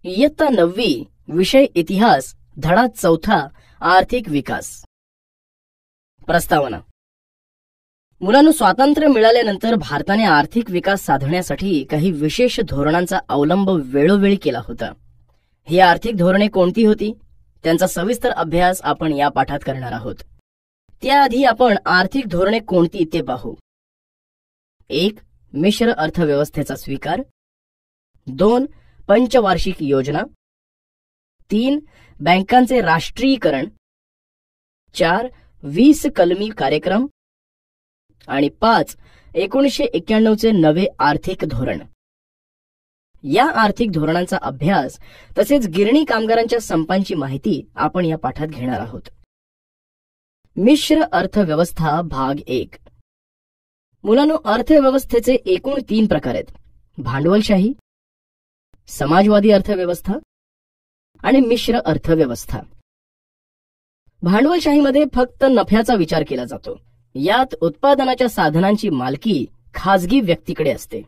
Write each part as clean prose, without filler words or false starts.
इयत्ता 9वी, विषय इतिहास, धडा 4, आर्थिक विकास. प्रस्तावना. मुलांनो, स्वातंत्र्य मिळाल्यानंतर भारताने आर्थिक विकास साधण्यासाठी काही विशेष धोरणांचा अवलंब वेळोवेळी केला होता. ही आर्थिक धोरणे कोणती होती त्यांचा सविस्तर अभ्यास आपण या पाठात करणार आहोत. त्याआधी आपण आर्थिक धोरणे कोणती ते पाहू. 1. मिश्र अर्थव्यवस्थेचा स्वीकार. 2. पंचवार्षिक योजना. 3. बँकांचे राष्ट्रीयीकरण. 4. 20 कलमी कार्यक्रम. आणि 5. 1991 चे नवे आर्थिक धोरण. या आर्थिक धोरणांचा अभ्यास तसेच गिरणी कामगारांच्या संपांची माहिती आपण या पाठात घेणार आहोत. मिश्र अर्थव्यवस्था भाग 1. मुलांनो, अर्थव्यवस्थेचे एकूण 3 प्रकार आहेत: भांडवलशाही, समाजवादी अर्थव्यवस्था आणि मिश्र अर्थव्यवस्था. भांडवलशाहीमध्ये फक्त नफ्याचा विचार केला जातो. यात उत्पादनाच्या साधनांची मालकी खाजगी व्यक्तीकडे असते.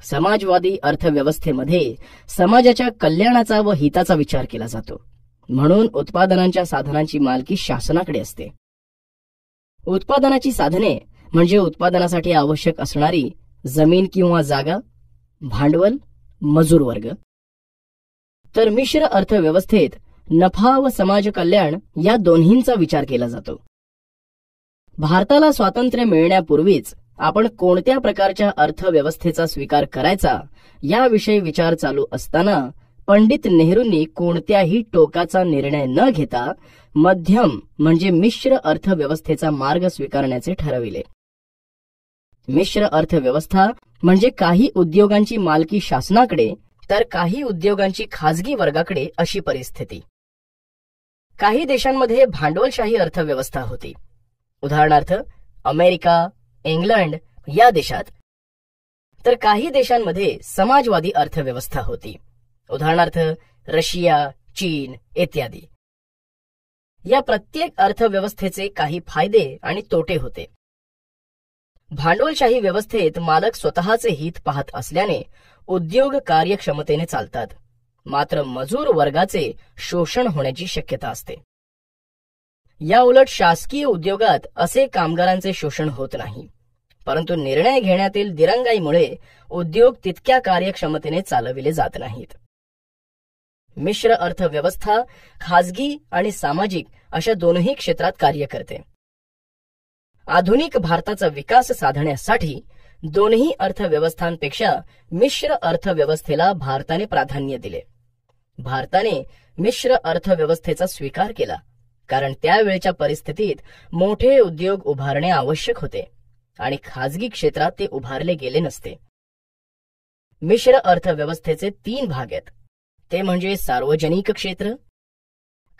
समाजवादी अर्थव्यवस्थेमध्ये समाजाच्या कल्याणाचा व हिताचा विचार केला जातो, म्हणून उत्पादनांच्या साधनांची मालकी शासनाकडे असते. उत्पादनाची साधने म्हणजे उत्पादनासाठी आवश्यक असणारी जमीन किंवा जागा, भांडवल, मजूर वर्ग. तर मिश्र अर्थव्यवस्थेत नफा व समाज कल्याण या दोन्हींचा विचार केला जातो. भारताला स्वातंत्र्य मिळण्यापूर्वीच आपण कोणत्या प्रकारच्या अर्थव्यवस्थेचा स्वीकार करायचा याविषयी विचार चालू असताना पंडित नेहरूंनी कोणत्याही टोकाचा निर्णय न घेता मध्यम म्हणजे मिश्र अर्थव्यवस्थेचा मार्ग स्वीकारण्याचे ठरविले. मिश्र अर्थव्यवस्था म्हणजे काही उद्योगांची मालकी शासनाकडे तर काही उद्योगांची खाजगी वर्गाकडे अशी परिस्थिती. काही देशांमध्ये भांडवलशाही अर्थव्यवस्था होती. उदाहरणार्थ अमेरिका, इंग्लंड या देशात. तर काही देशांमध्ये समाजवादी अर्थव्यवस्था होती. उदाहरणार्थ रशिया, चीन इत्यादी. या प्रत्येक अर्थव्यवस्थेचे काही फायदे आणि तोटे होते. भांडवलशाही व्यवस्थेत मालक स्वतःचे हित पाहत असल्याने उद्योग कार्यक्षमतेने चालतात, मात्र मजूर वर्गाचे शोषण होण्याची शक्यता असते. या उलट शासकीय उद्योगात असे कामगारांचे शोषण होत नाही, परंतु निर्णय घेण्यातील दिरंगाईमुळे उद्योग तितक्या कार्यक्षमतेने चालविले जात नाहीत. मिश्र अर्थव्यवस्था खाजगी आणि सामाजिक अशा दोनही क्षेत्रात कार्य करते. आधुनिक भारताचा विकास साधण्यासाठी दोन्ही अर्थव्यवस्थांपेक्षा मिश्र अर्थव्यवस्थेला भारताने प्राधान्य दिले. भारताने मिश्र अर्थव्यवस्थेचा स्वीकार केला कारण त्यावेळच्या परिस्थितीत मोठे उद्योग उभारणे आवश्यक होते आणि खाजगी क्षेत्रात ते उभारले गेले नसते. मिश्र अर्थव्यवस्थेचे 3 भाग आहेत. ते म्हणजे सार्वजनिक क्षेत्र,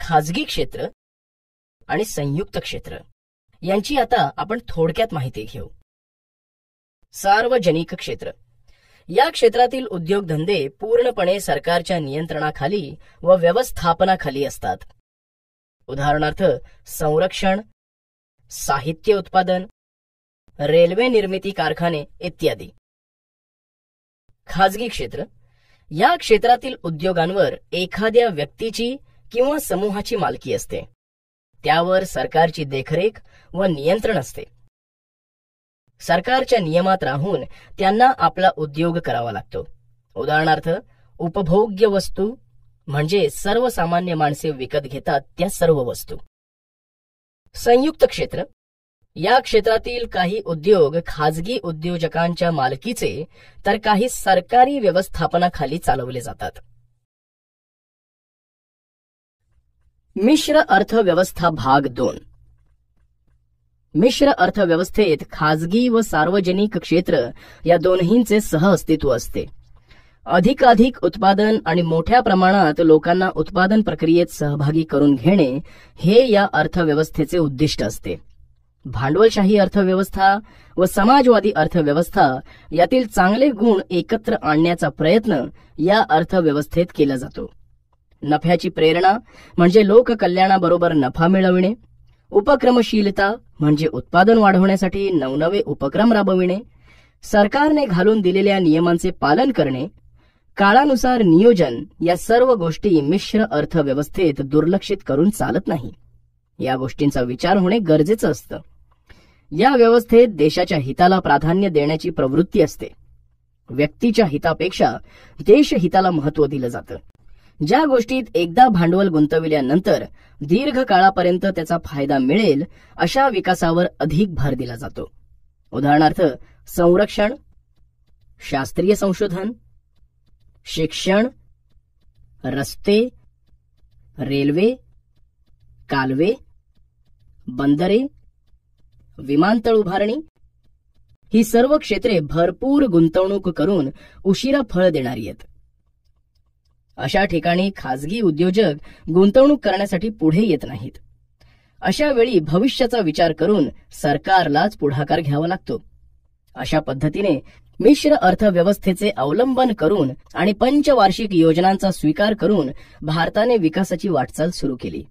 खाजगी क्षेत्र आणि संयुक्त क्षेत्र. यांची आता आपण थोडक्यात माहिती घेऊ. सार्वजनिक क्षेत्र. या क्षेत्रातील उद्योगधंदे पूर्णपणे सरकारच्या नियंत्रणाखाली व व्यवस्थापनाखाली असतात. उदाहरणार्थ संरक्षण, साहित्य उत्पादन, रेल्वे निर्मिती कारखाने इत्यादी. खाजगी क्षेत्र. या क्षेत्रातील उद्योगांवर एखाद्या व्यक्तीची किंवा समूहाची मालकी असते. त्यावर सरकारची देखरेख व नियंत्रण असते. सरकारच्या नियमात राहून त्यांना आपला उद्योग करावा लागतो. उदाहरणार्थ उपभोग्य वस्तू म्हणजे सर्वसामान्य माणसे विकत घेतात त्या सर्व वस्तू. संयुक्त क्षेत्र. या क्षेत्रातील काही उद्योग खाजगी उद्योजकांच्या मालकीचे तर काही सरकारी व्यवस्थापनाखाली चालवले जातात. मिश्र अर्थव्यवस्था भाग 2. मिश्र अर्थव्यवस्थेत खाजगी व सार्वजनिक क्षेत्र या दोन्हींचे सहअस्तित्व असते. अधिकाधिक उत्पादन आणि मोठ्या प्रमाणात लोकांना उत्पादन प्रक्रियेत सहभागी करून घेणे हे या अर्थव्यवस्थेचे उद्दिष्ट असते. भांडवलशाही अर्थव्यवस्था व समाजवादी अर्थव्यवस्था यातील चांगले गुण एकत्र आणण्याचा प्रयत्न या अर्थव्यवस्थेत केला जातो. नफ्याची प्रेरणा म्हणजे लोककल्याणाबरोबर नफा मिळविणे. उपक्रमशीलता म्हणजे उत्पादन वाढवण्यासाठी नवनवे उपक्रम राबविणे. सरकारने घालून दिलेल्या नियमांचे पालन करणे. काळानुसार नियोजन या सर्व गोष्टी मिश्र अर्थव्यवस्थेत दुर्लक्षित करून चालत नाही. या गोष्टींचा विचार होणे गरजेचं असतं. या व्यवस्थेत देशाच्या हिताला प्राधान्य देण्याची प्रवृत्ती असते. व्यक्तीच्या हितापेक्षा देशहिताला महत्त्व दिलं जातं. ज्या गोष्टीत एकदा भांडवल गुंतविल्यानंतर दीर्घ काळापर्यंत त्याचा फायदा मिळेल अशा विकासावर अधिक भर दिला जातो. उदाहरणार्थ संरक्षण, शास्त्रीय संशोधन, शिक्षण, रस्ते, रेल्वे, कालवे, बंदरे, विमानतळ उभारणी ही सर्व क्षेत्रे भरपूर गुंतवणूक करून उशिरा फळ देणारी आहेत. अशा ठिकाणी खासगी उद्योजक गुंतवणूक करण्यासाठी पुढे येत नाहीत. अशा वेळी भविष्याचा विचार करून सरकारलाच पुढाकार घ्यावा लागतो. अशा पद्धतीने मिश्र अर्थव्यवस्थेचे अवलंबन करून आणि पंचवार्षिक योजनांचा स्वीकार करून भारताने विकासाची वाटचाल सुरू केली.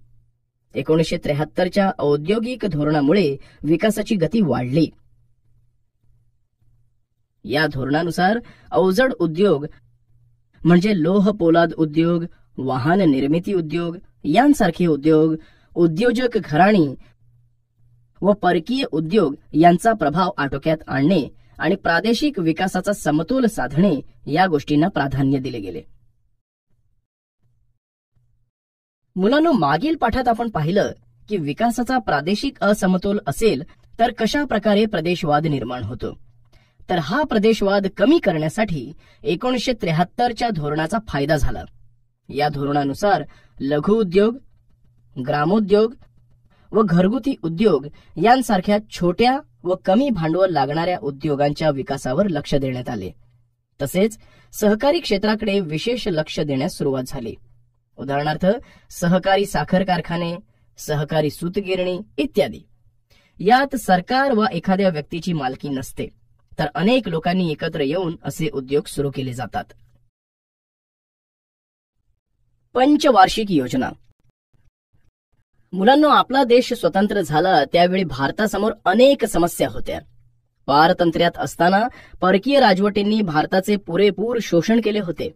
1973च्या औद्योगिक धोरणामुळे विकासाची गती वाढली. या धोरणानुसार अवजड उद्योग म्हणजे लोह पोलाद उद्योग, वाहन निर्मिती उद्योग यांसारखे उद्योग, उद्योजक घराणी व परकीय उद्योग यांचा प्रभाव आटोक्यात आणणे आणि प्रादेशिक विकासाचा समतोल साधणे या गोष्टींना प्राधान्य दिले गेले. मुलांनो, मागील पाठात आपण पाहिलं की विकासाचा प्रादेशिक असमतोल असेल तर कशा प्रकारे प्रदेशवाद निर्माण होतो. तर हा प्रदेशवाद कमी करण्यासाठी 1973च्या धोरणाचा फायदा झाला. या धोरणानुसार लघु उद्योग, ग्रामोद्योग व घरगुती उद्योग यांसारख्या छोट्या व कमी भांडवल लागणाऱ्या उद्योगांच्या विकासावर लक्ष देण्यात आले. तसेच सहकारी क्षेत्राकडे विशेष लक्ष देण्यास सुरुवात झाली. उदाहरणार्थ सहकारी साखर कारखाने, सहकारी सूतगिरणी इत्यादी. यात सरकार व एखाद्या व्यक्तीची मालकी नसते, तर अनेक लोकांनी एकत्र येऊन असे उद्योग सुरू केले जातात. पंचवार्षिक योजना. मुलांनो, आपला देश स्वतंत्र झाला त्यावेळी भारतासमोर अनेक समस्या होत्या. पारतंत्र्यात असताना परकीय राजवटींनी भारताचे पुरेपूर शोषण केले होते.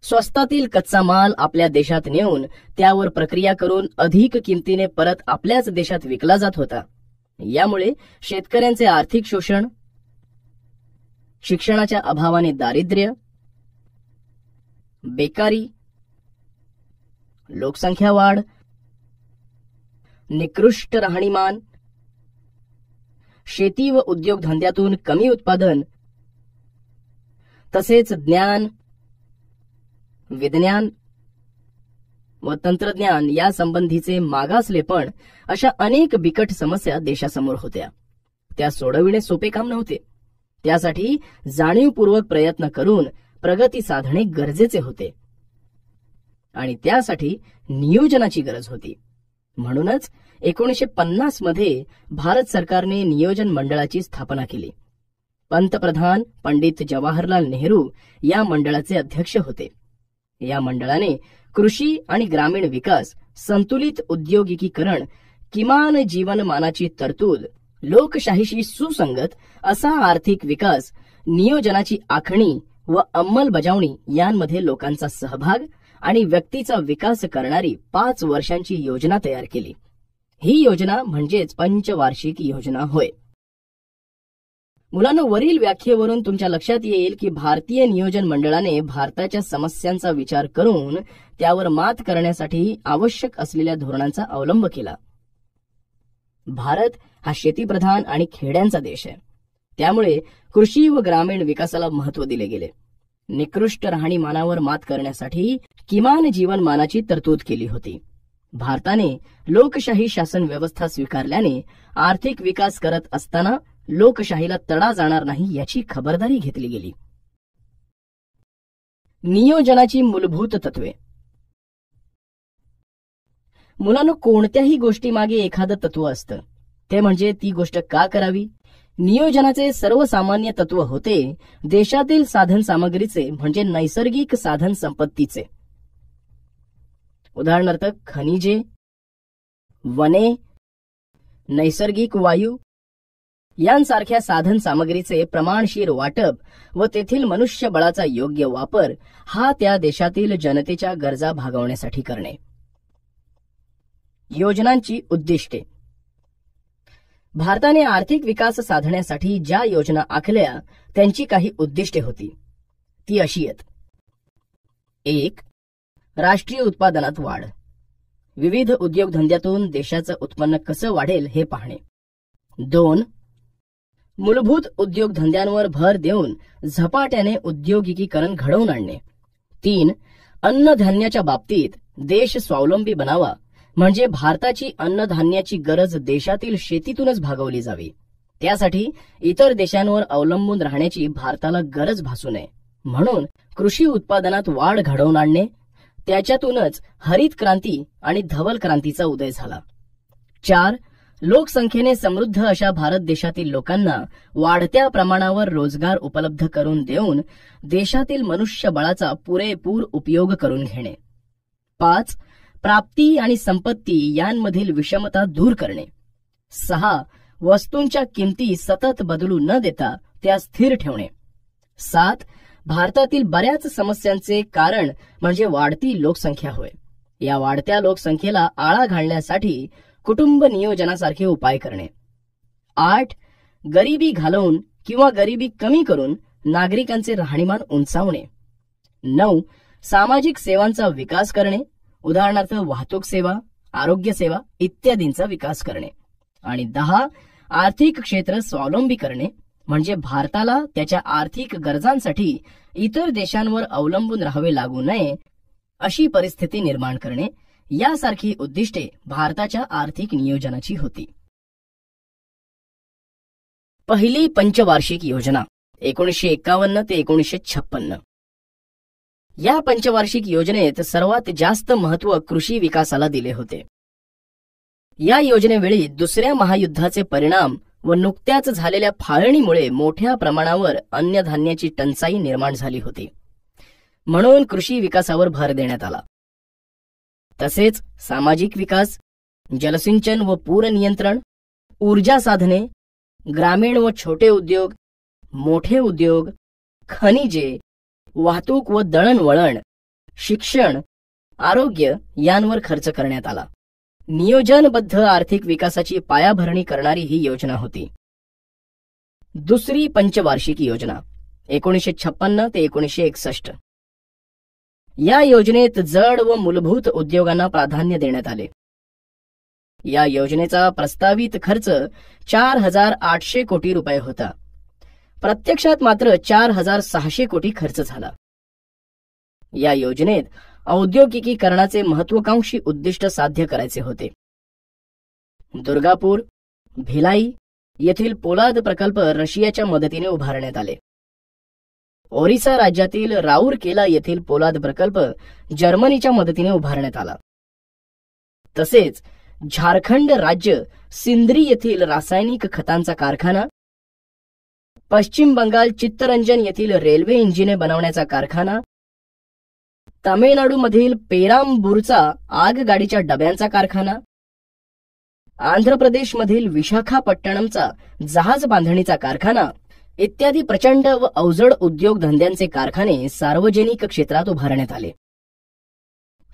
स्वस्तातील कच्चा माल आपल्या देशात नेऊन त्यावर प्रक्रिया करून अधिक किमतीने परत आपल्याच देशात विकला जात होता. यामुळे शेतकऱ्यांचे आर्थिक शोषण, शिक्षणाच्या अभावाने दारिद्र्य, बेकारी, लोकसंख्या वाढ, निकृष्ट राहणीमान, शेती व उद्योगधंद्यातून कमी उत्पादन, तसेच ज्ञान, विज्ञान व तंत्रज्ञान या संबंधीचे मागासलेपण अशा अनेक बिकट समस्या देशासमोर होत्या. त्या सोडविणे सोपे काम नव्हते. त्यासाठी जाणीवपूर्वक प्रयत्न करून प्रगती साधणे गरजेचे होते आणि त्यासाठी नियोजनाची गरज होती. म्हणूनच 1950 मध्ये भारत सरकारने नियोजन मंडळाची स्थापना केली. पंतप्रधान पंडित जवाहरलाल नेहरू या मंडळाचे अध्यक्ष होते. या मंडळाने कृषी आणि ग्रामीण विकास, संतुलित औद्योगिकीकरण, किमान जीवनमानाची तरतूद, लोकशाहीशी सुसंगत असा आर्थिक विकास, नियोजनाची आखणी व अंमलबजावणी यांमध्ये लोकांचा सहभाग आणि व्यक्तीचा विकास करणारी 5 वर्षांची योजना तयार केली. ही योजना म्हणजेच पंचवार्षिक योजना होय. मुलांनो, वरील व्याख्येवरून तुमच्या लक्षात येईल की भारतीय नियोजन मंडळाने भारताच्या समस्यांचा विचार करून त्यावर मात करण्यासाठी आवश्यक असलेल्या धोरणांचा अवलंब केला. भारत हा शेतीप्रधान आणि खेड्यांचा देश आहे. त्यामुळे कृषी व ग्रामीण विकासाला महत्त्व दिले गेले. निकृष्ट राहणीमानावर मात करण्यासाठी किमान जीवनमानाची तरतूद केली होती. भारताने लोकशाही शासन व्यवस्था स्वीकारल्याने आर्थिक विकास करत असताना लोकशाहीला तडा जाणार नाही याची खबरदारी घेतली गेली. नियोजनाची मूलभूत तत्वे. मुलांनो, कोणत्याही गोष्टीमागे एखादं तत्व असतं, ते म्हणजे ती गोष्ट का करावी. नियोजनाचे सर्वसामान्य तत्व होते देशातील साधन सामग्रीचे म्हणजे नैसर्गिक साधन संपत्तीचे. उदाहरणार्थ खनिजे, वने, नैसर्गिक वायू यांसारख्या साधन सामग्रीचे प्रमाणशीर वाटप व तेथील मनुष्यबळाचा योग्य वापर हा त्या देशातील जनतेच्या गरजा भागवण्यासाठी करणे. योजनांची उद्दिष्टे. भारताने आर्थिक विकास साधण्यासाठी ज्या योजना आखल्या त्यांची काही उद्दिष्टे होती. ती अशी आहेत. 1. राष्ट्रीय उत्पादनात वाढ. विविध उद्योगधंद्यातून देशाचं उत्पन्न कसं वाढेल हे पाहणे. 2. मूलभूत उद्योगधंद्यांवर भर देऊन झपाट्याने औद्योगिकीकरण घडवून आणणे. 3. अन्नधान्याच्या बाबतीत देश स्वावलंबी बनावा, म्हणजे भारताची अन्नधान्याची गरज देशातील शेतीतूनच भागवली जावी. त्यासाठी इतर देशांवर अवलंबून राहण्याची भारताला गरज भासू नये, म्हणून कृषी उत्पादनात वाढ घडवून आणणे. त्याच्यातूनच हरित क्रांती आणि धवल क्रांतीचा उदय झाला. 4. लोकसंख्येने समृद्ध अशा भारत देशातील लोकांना वाढत्या प्रमाणावर रोजगार उपलब्ध करून देऊन देशातील मनुष्यबळाचा पुरेपूर उपयोग करून घेणे. 5. प्राप्ती आणि संपत्ती यांमधील विषमता दूर करणे. 6. वस्तूंच्या किमती सतत बदलू न देता त्या स्थिर ठेवणे. 7. भारतातील बऱ्याच समस्यांचे कारण म्हणजे वाढती लोकसंख्या होय. या वाढत्या लोकसंख्येला आळा घालण्यासाठी कुटुंब नियोजनासारखे उपाय करणे. 8. गरिबी घालवून किंवा गरिबी कमी करून नागरिकांचे राहणीमान उंचावणे. 9. सामाजिक सेवांचा विकास करणे, उदाहरणार्थ वाहतूक सेवा, आरोग्य सेवा इत्यादींचा विकास करणे. आणि 10. आर्थिक क्षेत्र स्वावलंबी करणे, म्हणजे भारताला त्याच्या आर्थिक गरजांसाठी इतर देशांवर अवलंबून राहावे लागू नये अशी परिस्थिती निर्माण करणे. यासारखी उद्दिष्टे भारताच्या आर्थिक नियोजनाची होती. पहिली पंचवार्षिक योजना 1951 ते 1956. या पंचवार्षिक योजनेत सर्वात जास्त महत्त्व कृषी विकासाला दिले होते. या योजनेवेळी दुसऱ्या महायुद्धाचे परिणाम व नुकत्याच झालेल्या फाळणीमुळे मोठ्या प्रमाणावर अन्नधान्याची टंचाई निर्माण झाली होती, म्हणून कृषी विकासावर भर देण्यात आला. तसेच सामाजिक विकास, जलसिंचन व पूर नियंत्रण, ऊर्जा साधने, ग्रामीण व छोटे उद्योग, मोठे उद्योग, खनिजे, वाहतूक व दळणवळण, शिक्षण, आरोग्य यांवर खर्च करण्यात आला. नियोजनबद्ध आर्थिक विकासाची पायाभरणी करणारी ही योजना होती. दुसरी पंचवार्षिक योजना 1956 ते 1961. या योजनेत जड व मूलभूत उद्योगांना प्राधान्य देण्यात आले. या योजनेचा प्रस्तावित खर्च 4,800 कोटी रुपये होता. प्रत्यक्षात मात्र 4,600 कोटी खर्च झाला. या योजनेत औद्योगिकीकरणाचे महत्वाकांक्षी उद्दिष्ट साध्य करायचे होते. दुर्गापूर, भिलाई येथील पोलाद प्रकल्प रशियाच्या मदतीने उभारण्यात आले. ओरिसा राज्यातील राऊरकेला येथील पोलाद प्रकल्प जर्मनीच्या मदतीने उभारण्यात आला. तसेच झारखंड राज्य सिंद्री येथील रासायनिक खतांचा कारखाना, पश्चिम बंगाल चित्तरंजन येथील रेल्वे इंजिने बनवण्याचा कारखाना, तामिळनाडूमधील पेरांबूरचा आगगाडीच्या डब्यांचा कारखाना, आंध्र प्रदेशमधील विशाखापट्टणमचा जहाज बांधणीचा कारखाना इत्यादी प्रचंड व अवजड उद्योगधंद्यांचे कारखाने सार्वजनिक क्षेत्रात उभारण्यात आले.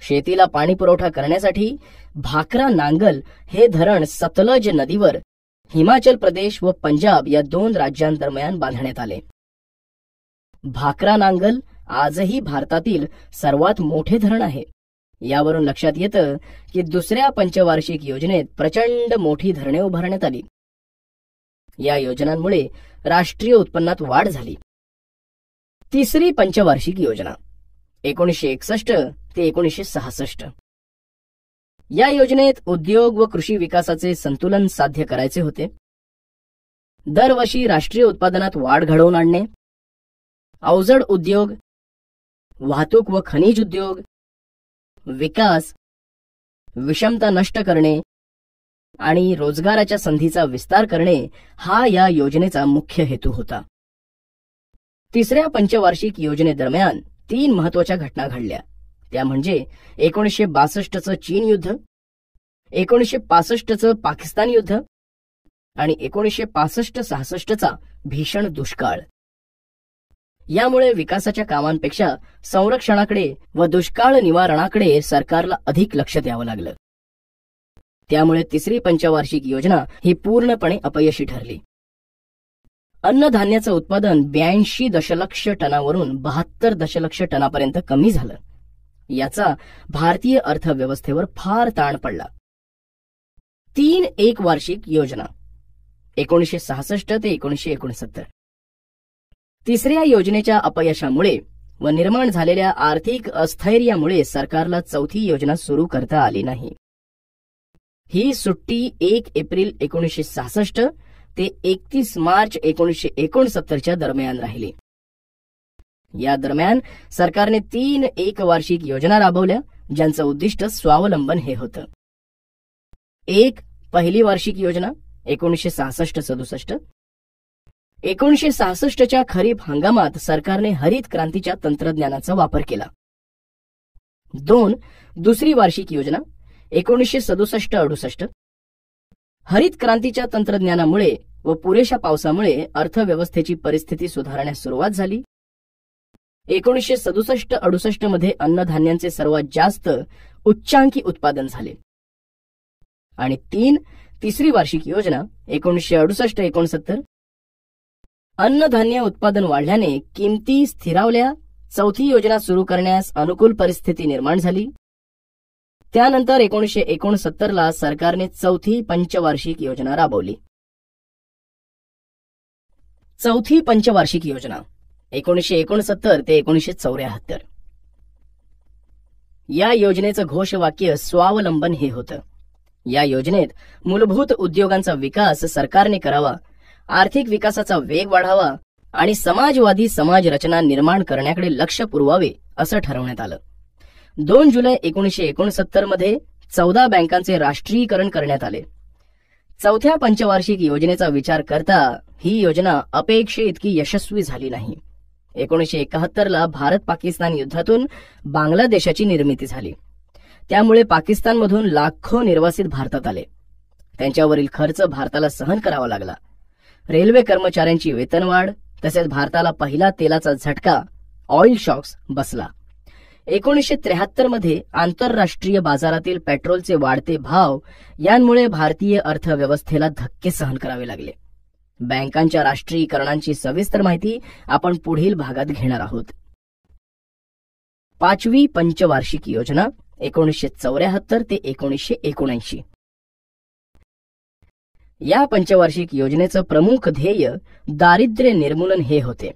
शेतीला पाणी पुरवठा करण्यासाठी भाकरा नांगल हे धरण सतलज नदीवर हिमाचल प्रदेश व पंजाब या 2 राज्यांदरम्यान बांधण्यात आले. भाकरा नांगल आजही भारतातील सर्वात मोठे धरण आहे. यावरून लक्षात येतं की दुसऱ्या पंचवार्षिक योजनेत प्रचंड मोठी धरणे उभारण्यात आली. या योजनांमुळे राष्ट्रीय उत्पन्नात वाढ झाली. तिसरी पंचवार्षिक योजना 1961 ते 1966. या योजनेत उद्योग व कृषी विकासाचे संतुलन साध्य करायचे होते. दरवर्षी राष्ट्रीय उत्पादनात वाढ घडवून आणणे, अवजड उद्योग, वाहतूक व खनिज उद्योग, विकास, विषमता नष्ट करणे आणि रोजगाराच्या संधीचा विस्तार करणे हा या योजनेचा मुख्य हेतू होता. तिसऱ्या पंचवार्षिक योजनेदरम्यान 3 महत्वाच्या घटना घडल्या. त्या म्हणजे 1962चं चीन युद्ध, 1965चं पाकिस्तान युद्ध आणि 1965-66चा भीषण दुष्काळ. यामुळे विकासाच्या कामांपेक्षा संरक्षणाकडे व दुष्काळ निवारणाकडे सरकारला अधिक लक्ष द्यावं लागलं. त्यामुळे तिसरी पंचवार्षिक योजना ही पूर्णपणे अपयशी ठरली. अन्नधान्याचं उत्पादन 82 दशलक्ष टनावरून 72 दशलक्ष टनापर्यंत कमी झालं. याचा भारतीय अर्थव्यवस्थेवर फार ताण पडला. 3 एक वार्षिक योजना 1966 ते 1969. तिसऱ्या योजनेच्या अपयशामुळे व निर्माण झालेल्या आर्थिक अस्थैर्यामुळे सरकारला चौथी योजना सुरू करता आली नाही. ही सुट्टी 1 एप्रिल 1966 ते 31 मार्च 1969च्या दरम्यान राहिली. या दरम्यान सरकारने 3 एक वार्षिक योजना राबवल्या, ज्यांचं उद्दिष्ट स्वावलंबन हे होतं. 1 पहिली वार्षिक योजना 1966-67. 1966च्या खरीप हंगामात सरकारने हरित क्रांतीच्या तंत्रज्ञानाचा वापर केला. 2 दुसरी वार्षिक योजना 1967-68. हरित क्रांतीच्या तंत्रज्ञानामुळे व पुरेशा पावसामुळे अर्थव्यवस्थेची परिस्थिती सुधारण्यास सुरुवात झाली. 1967-68 मध्ये अन्नधान्यांचे सर्वात जास्त उच्चांकी उत्पादन झाले. आणि 3 तिसरी वार्षिक योजना 1968-69. अन्नधान्य उत्पादन वाढल्याने किमती स्थिरावल्या. चौथी योजना सुरू करण्यास अनुकूल परिस्थिती निर्माण झाली. त्यानंतर 1969ला सरकारने चौथी पंचवार्षिक योजना राबवली. चौथी पंचवार्षिक योजना 1969 ते 1974. या योजनेचं घोषवाक्य स्वावलंबन हे होतं. या योजनेत मूलभूत उद्योगांचा विकास सरकारने करावा, आर्थिक विकासाचा वेग वाढावा आणि समाजवादी समाज रचना निर्माण करण्याकडे लक्ष पुरवावे असं ठरवण्यात आलं. 2 जुलै 1969 मध्ये 14 बँकांचे राष्ट्रीयकरण करण्यात आले. चौथ्या पंचवार्षिक योजनेचा विचार करता ही योजना अपेक्षेइतकी यशस्वी झाली नाही. 1971ला भारत पाकिस्तान युद्धातून बांगलादेशाची निर्मिती झाली. त्यामुळे पाकिस्तानमधून लाखो निर्वासित भारतात आले. त्यांच्यावरील खर्च भारताला सहन करावा लागला. रेल्वे कर्मचाऱ्यांची वेतनवाढ तसेच भारताला पहिला तेलाचा झटका ऑइल शॉक्स बसला. 1973 मध्ये आंतरराष्ट्रीय बाजारातील पेट्रोलचे वाढते भाव यांमुळे भारतीय अर्थव्यवस्थेला धक्के सहन करावे लागले. बँकांच्या राष्ट्रीयकरणांची सविस्तर माहिती आपण पुढील भागात घेणार आहोत. पाचवी पंचवार्षिक योजना 1974 ते 1979. या पंचवार्षिक योजनेचं प्रमुख ध्येय दारिद्र्य निर्मूलन हे होते.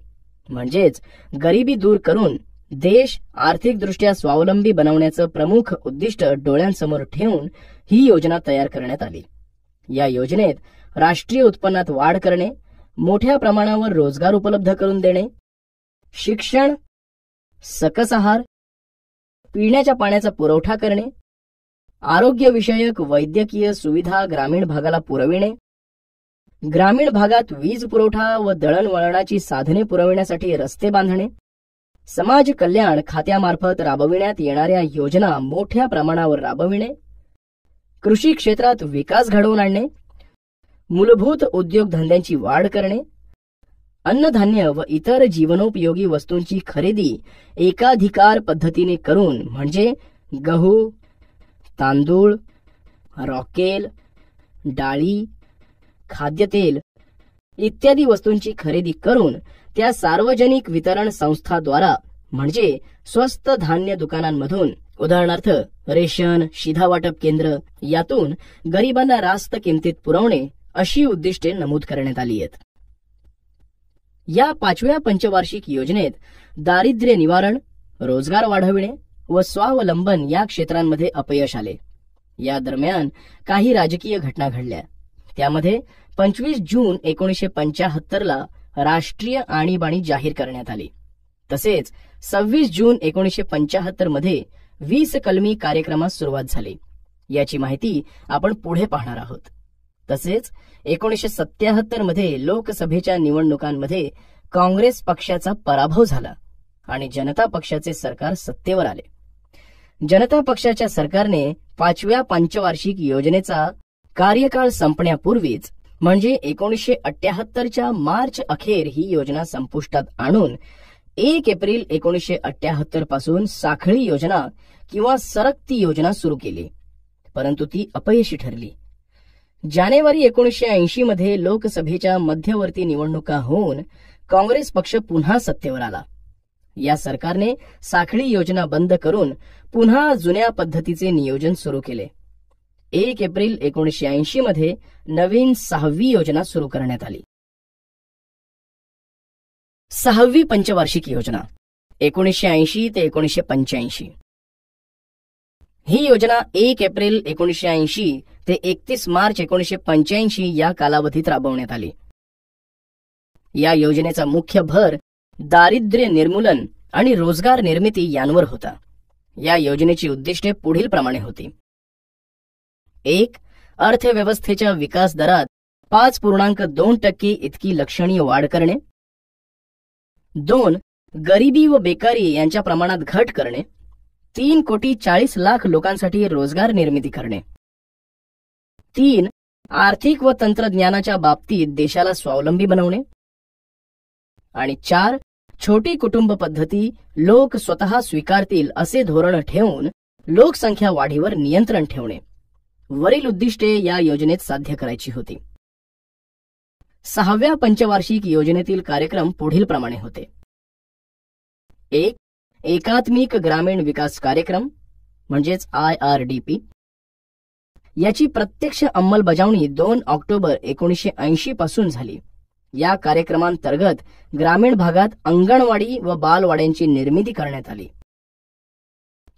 म्हणजेच गरिबी दूर करून देश आर्थिकदृष्ट्या स्वावलंबी बनवण्याचं प्रमुख उद्दिष्ट डोळ्यांसमोर ठेवून ही योजना तयार करण्यात आली. या योजनेत राष्ट्रीय उत्पन्नात वाढ करणे, मोठ्या प्रमाणावर रोजगार उपलब्ध करून देणे, शिक्षण, सकस आहार, पिण्याच्या पाण्याचा पुरवठा करणे, आरोग्यविषयक वैद्यकीय सुविधा ग्रामीण भागाला पुरविणे, ग्रामीण भागात वीज पुरवठा व दळणवळणाची साधने पुरविण्यासाठी रस्ते बांधणे, समाज कल्याण खात्यामार्फत राबविण्यात येणाऱ्या योजना मोठ्या प्रमाणावर राबविणे, कृषी क्षेत्रात विकास घडवून आणणे, मूलभूत उद्योगधंद्यांची वाढ करणे, अन्नधान्य व इतर जीवनोपयोगी वस्तूंची खरेदी एकाधिकार पद्धतीने करून म्हणजे गहू, तांदूळ, रॉकेल, डाळी, खाद्यतेल इत्यादी वस्तूंची खरेदी करून त्या सार्वजनिक वितरण संस्थाद्वारा म्हणजे स्वस्त धान्य दुकानांमधून उदाहरणार्थ रेशन, शिधावाटप केंद्र यातून गरिबांना रास्त किमतीत पुरवणे अशी उद्दिष्टे नमूद करण्यात आली आहेत. या पाचव्या पंचवार्षिक योजनेत दारिद्र्य निवारण, रोजगार वाढविणे व स्वावलंबन या क्षेत्रांमध्ये अपयश आले. या दरम्यान काही राजकीय घटना घडल्या. त्यामध्ये 25 जून 1975ला राष्ट्रीय आणीबाणी जाहीर करण्यात आली. तसेच 26 जून 1975 मध्ये 20 कलमी कार्यक्रमास सुरुवात झाली. याची माहिती आपण पुढे पाहणार आहोत. तसेच 1977 मध्ये लोकसभेच्या निवडणुकांमध्ये काँग्रेस पक्षाचा पराभव झाला आणि जनता पक्षाचे सरकार सत्तेवर आले. जनता पक्षाच्या सरकारने पाचव्या पंचवार्षिक योजनेचा कार्यकाळ संपण्यापूर्वीच म्हणजे 1978च्या मार्च अखेर ही योजना संपुष्टात आणून 1 एप्रिल 1978 पासून साखळी योजना किंवा सरकती योजना सुरू केली, परंतु ती अपयशी ठरली. जानेवारी 1980 मध्ये लोकसभेच्या मध्यवर्ती निवडणुका होऊन काँग्रेस पक्ष पुन्हा सत्तेवर आला. या सरकारने साखळी योजना बंद करून पुन्हा जुन्या पद्धतीचे नियोजन सुरू केले. 1 एप्रिल 1980 मध्ये नवीन 6वी योजना सुरू करण्यात आली. 6वी पंचवार्षिक योजना 1980 ते 1985. ही योजना 1 एप्रिल 1980 ते 31 मार्च 1985 या कालावधीत राबवण्यात आली. या योजनेचा मुख्य भर दारिद्र्य निर्मूलन आणि रोजगार निर्मिती यांवर होता. या योजनेची उद्दिष्टे पुढील प्रमाणे होती. 1. अर्थव्यवस्थेच्या विकास दरात 5.2% इतकी लक्षणीय वाढ करणे. 2. गरिबी व बेकारी यांच्या प्रमाणात घट करणे. 3,40,00,000 लोकांसाठी रोजगार निर्मिती करणे. 3. आर्थिक व तंत्रज्ञानाच्या बाबतीत देशाला स्वावलंबी बनवणे. आणि 4. छोटी कुटुंब पद्धती लोक स्वतः स्वीकारतील असे धोरण ठेवून लोकसंख्या वाढीवर नियंत्रण ठेवणे. वरील उद्दिष्टे या योजनेत साध्य करायची होती. 6व्या पंचवार्षिक योजनेतील कार्यक्रम पुढील प्रमाणे होते. 1. एकात्मिक ग्रामीण विकास कार्यक्रम म्हणजेच IRDP. याची प्रत्यक्ष अंमलबजावणी 2 ऑक्टोबर 1980 पासून झाली. या कार्यक्रमांतर्गत ग्रामीण भागात अंगणवाडी व बालवाड्यांची निर्मिती करण्यात आली.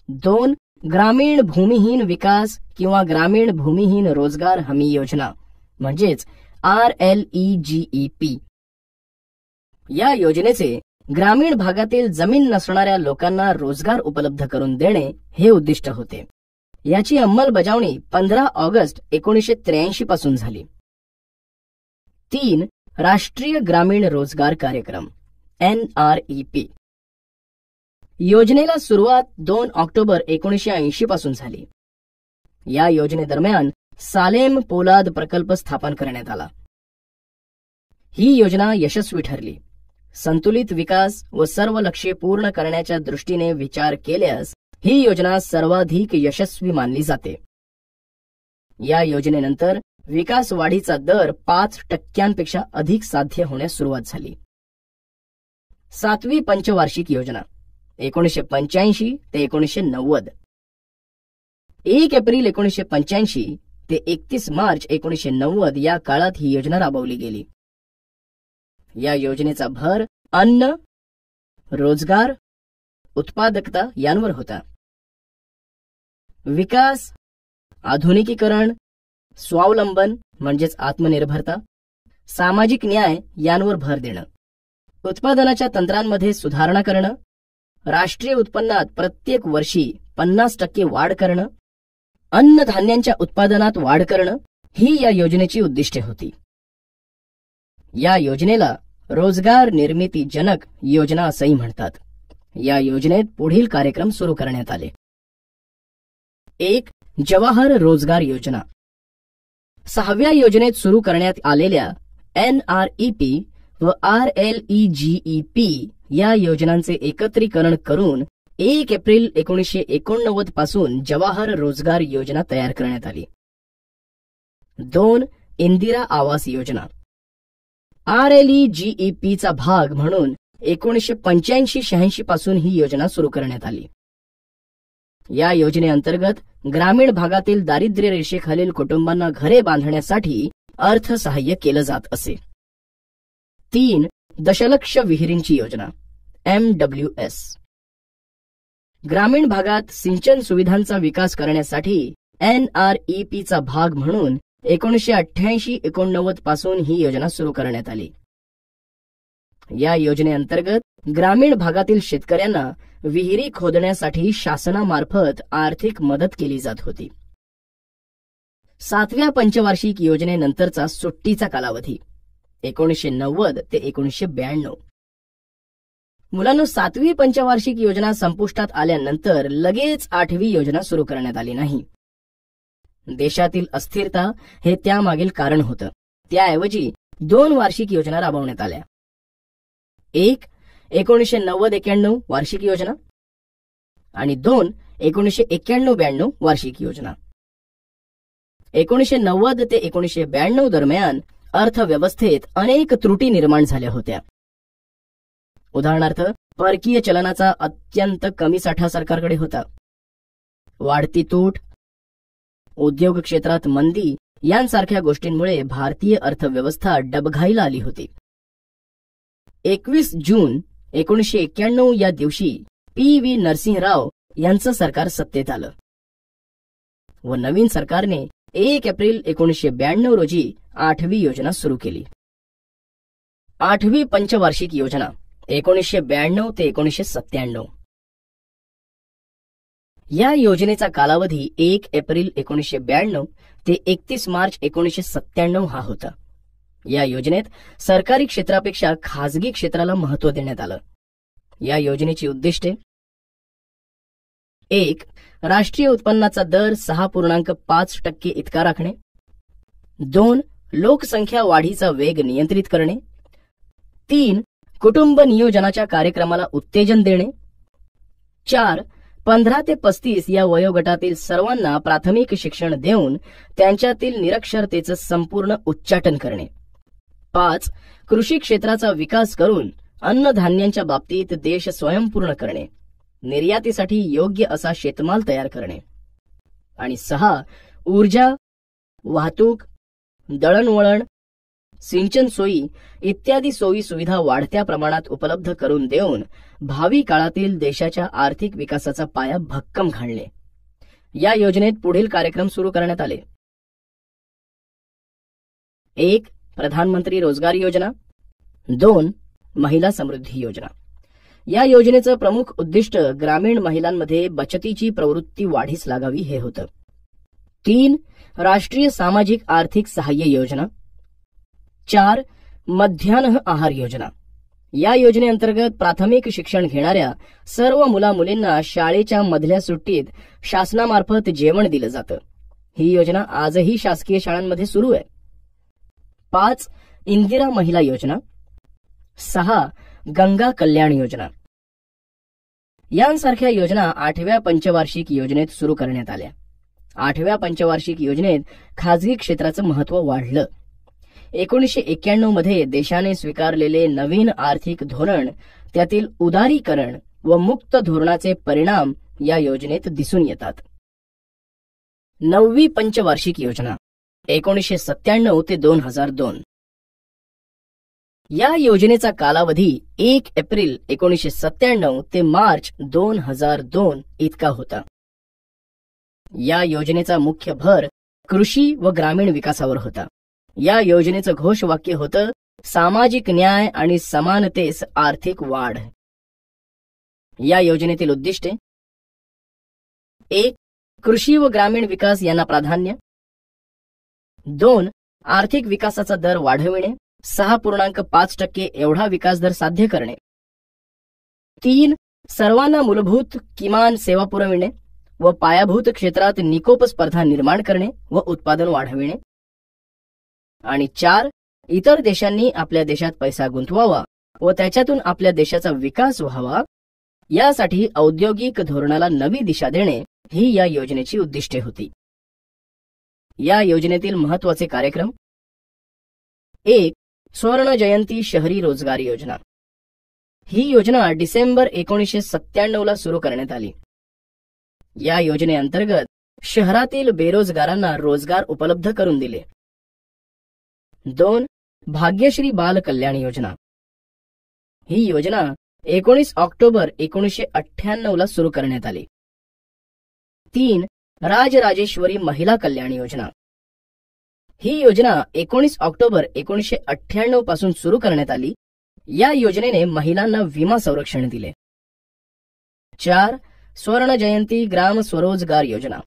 2. ग्रामीण भूमिहीन विकास किंवा ग्रामीण भूमिहीन रोजगार हमी योजना म्हणजेच RLEGEP. या योजनेचे ग्रामीण भागातील जमीन नसणाऱ्या लोकांना रोजगार उपलब्ध करून देणे हे उद्दिष्ट होते. याची अंमलबजावणी 15 ऑगस्ट 1983 पासून झाली. 3. राष्ट्रीय ग्रामीण रोजगार कार्यक्रम NREP. योजनेला सुरुवात 2 ऑक्टोबर 1980 पासून झाली. या योजनेदरम्यान सालेम पोलाद प्रकल्प स्थापन करण्यात आला. ही योजना यशस्वी ठरली. संतुलित विकास व सर्व लक्ष्ये पूर्ण करण्याच्या दृष्टीने विचार केल्यास ही योजना सर्वाधिक यशस्वी मानली जाते. या योजनेनंतर विकास वाढीचा दर 5% अधिक साध्य होण्यास सुरुवात झाली. 7वी पंचवार्षिक योजना 1985 ते 1990. 1 एप्रिल 1985 ते 31 मार्च 1990 या काळात ही योजना राबवली गेली. या योजनेचा भर अन्न, रोजगार, उत्पादकता यांवर होता. विकास, आधुनिकीकरण, स्वावलंबन म्हणजेच आत्मनिर्भरता, सामाजिक न्याय यांवर भर देणं, उत्पादनाच्या तंत्रांमध्ये सुधारणा करणं, राष्ट्रीय उत्पन्नात प्रत्येक वर्षी 50% वाढ करणं, अन्नधान्यांच्या उत्पादनात वाढ करणं ही या योजनेची उद्दिष्टे होती. या योजनेला रोजगार निर्मिती जनक योजना असंही म्हणतात. या योजनेत पुढील कार्यक्रम सुरू करण्यात आले. 1. जवाहर रोजगार योजना. 6व्या योजनेत सुरू करण्यात आलेल्या NREP व RLEGEP या योजनांचे एकत्रीकरण करून 1 एप्रिल 1989 पासून जवाहर रोजगार योजना तयार करण्यात आली. 2. इंदिरा आवास योजना. RLEGEPचा भाग म्हणून 1985-86 पासून ही योजना सुरू करण्यात आली. या योजनेअंतर्गत ग्रामीण भागातील दारिद्र्य रेषेखालील कुटुंबांना घरे बांधण्यासाठी अर्थसहाय्य केलं जात असे. 3. दशलक्ष विहिरींची योजना MWS. ग्रामीण भागात सिंचन सुविधांचा विकास करण्यासाठी NREPचा भाग म्हणून 1988-89 पासून ही योजना सुरू करण्यात आली. या योजनेअंतर्गत ग्रामीण भागातील शेतकऱ्यांना विहिरी खोदण्यासाठी शासनामार्फत आर्थिक मदत केली जात होती. 7व्या पंचवार्षिक योजनेनंतरचा सुट्टीचा कालावधी 1990 ते 1992. मुलांनो, 7वी पंचवार्षिक योजना संपुष्टात आल्यानंतर लगेच 8वी योजना सुरू करण्यात आली नाही. देशातील अस्थिरता हे त्यामागील कारण होतं. त्याऐवजी 2 वार्षिक योजना राबवण्यात आल्या. एक 1990-91 वार्षिक योजना आणि 2 1991-92 वार्षिक योजना. 1990 ते 1992 दरम्यान अर्थव्यवस्थेत अनेक त्रुटी निर्माण झाल्या होत्या. उदाहरणार्थ, परकीय चलनाचा अत्यंत कमी साठा सरकारकडे होता. वाढती तूट, उद्योग क्षेत्रात मंदी यांसारख्या गोष्टींमुळे भारतीय अर्थव्यवस्था डबघाईला आली होती. 21 जून 1991 या दिवशी P.V. नरसिंहराव यांचं सरकार सत्तेत आलं व नवीन सरकारने 1 एप्रिल 1992 रोजी 8वी योजना सुरू केली. 8वी पंचवार्षिक योजना 1992 ते 1997. या योजनेचा कालावधी 1 एप्रिल 1992 ते 31 मार्च 1997 हा होता. या योजनेत सरकारी क्षेत्रापेक्षा खासगी क्षेत्राला महत्त्व देण्यात आलं. या योजनेची उद्दिष्टे: 1. राष्ट्रीय उत्पन्नाचा दर 6.5% इतका राखणे. 2. लोकसंख्या वाढीचा वेग नियंत्रित करणे. 3. कुटुंब नियोजनाच्या कार्यक्रमाला उत्तेजन देणे. 4. 15 ते 35 या वयोगटातील सर्वांना प्राथमिक शिक्षण देऊन त्यांच्यातील निरक्षरतेचं संपूर्ण उच्चाटन करणे. 5. कृषी क्षेत्राचा विकास करून अन्नधान्यांच्या बाबतीत देश स्वयंपूर्ण करणे, निर्यातीसाठी योग्य असा शेतमाल तयार करणे. आणि 6. ऊर्जा, वाहतूक, दळणवळण, सिंचन सोयी इत्यादी सोयी सुविधा वाढत्या प्रमाणात उपलब्ध करून देऊन भावी काळातील देशाच्या आर्थिक विकासाचा पाया भक्कम घालणे. या योजनेत पुढील कार्यक्रम सुरू करण्यात आले. 1. प्रधानमंत्री रोजगार योजना. 2. महिला समृद्धी योजना. या योजनेचं प्रमुख उद्दिष्ट ग्रामीण महिलांमध्ये बचतीची प्रवृत्ती वाढीस लागावी हे होतं. 3. राष्ट्रीय सामाजिक आर्थिक सहाय्य योजना. 4. मध्यान्ह आहार योजना. या योजनेअंतर्गत प्राथमिक शिक्षण घेणाऱ्या सर्व मुला-मुलींना शाळेच्या मधल्या सुट्टीत शासनामार्फत जेवण दिलं जातं. ही योजना आजही शासकीय शाळांमध्ये सुरू आहे. 5. इंदिरा महिला योजना. 6. गंगा कल्याण योजना. यांसारख्या योजना 8व्या पंचवार्षिक योजनेत सुरू करण्यात आल्या. 8व्या पंचवार्षिक योजनेत खाजगी क्षेत्राचं महत्त्व वाढलं. 1991 मध्ये देशाने स्वीकारलेले नवीन आर्थिक धोरण, त्यातील उदारीकरण व मुक्त धोरणाचे परिणाम या योजनेत दिसून येतात. 9वी पंचवार्षिक योजना 1997 ते 2002. या योजनेचा कालावधी 1 एप्रिल 1997 ते मार्च 2002 इतका होता. या योजनेचा मुख्य भर कृषी व ग्रामीण विकासावर होता. या योजनेचं घोषवाक्य होतं, सामाजिक न्याय आणि समानतेस आर्थिक वाढ. या योजनेतील उद्दिष्टे: 1. कृषी व ग्रामीण विकास यांना प्राधान्य. 2. आर्थिक विकासाचा दर वाढविणे, 6.5% एवढा विकासदर साध्य करणे. 3. सर्वांना मूलभूत किमान सेवा पुरविणे व पायाभूत क्षेत्रात निकोप स्पर्धा निर्माण करणे व उत्पादन वाढविणे. आणि 4. इतर देशांनी आपल्या देशात पैसा गुंतवावा व त्याच्यातून आपल्या देशाचा विकास व्हावा, यासाठी औद्योगिक धोरणाला नवी दिशा देणे ही या योजनेची उद्दिष्टे होती. या योजनेतील महत्त्वाचे कार्यक्रम: 1. स्वर्ण जयंती शहरी रोजगार योजना. ही योजना डिसेंबर 1997 ला सुरू करण्यात आली. या योजनेअंतर्गत शहरातील बेरोजगारांना रोजगार उपलब्ध करून दिले. 2. भाग्यश्री बाल कल्याण योजना. ही योजना 19 ऑक्टोबर 1998 ला सुरू करण्यात आली. 3. राजराजेश्वरी महिला कल्याण योजना. ही योजना 19 ऑक्टोबर 1998 पासून सुरू करण्यात आली. या योजनेने महिलांना विमा संरक्षण दिले. 4. स्वर्ण जयंती ग्राम स्वरोजगार योजना.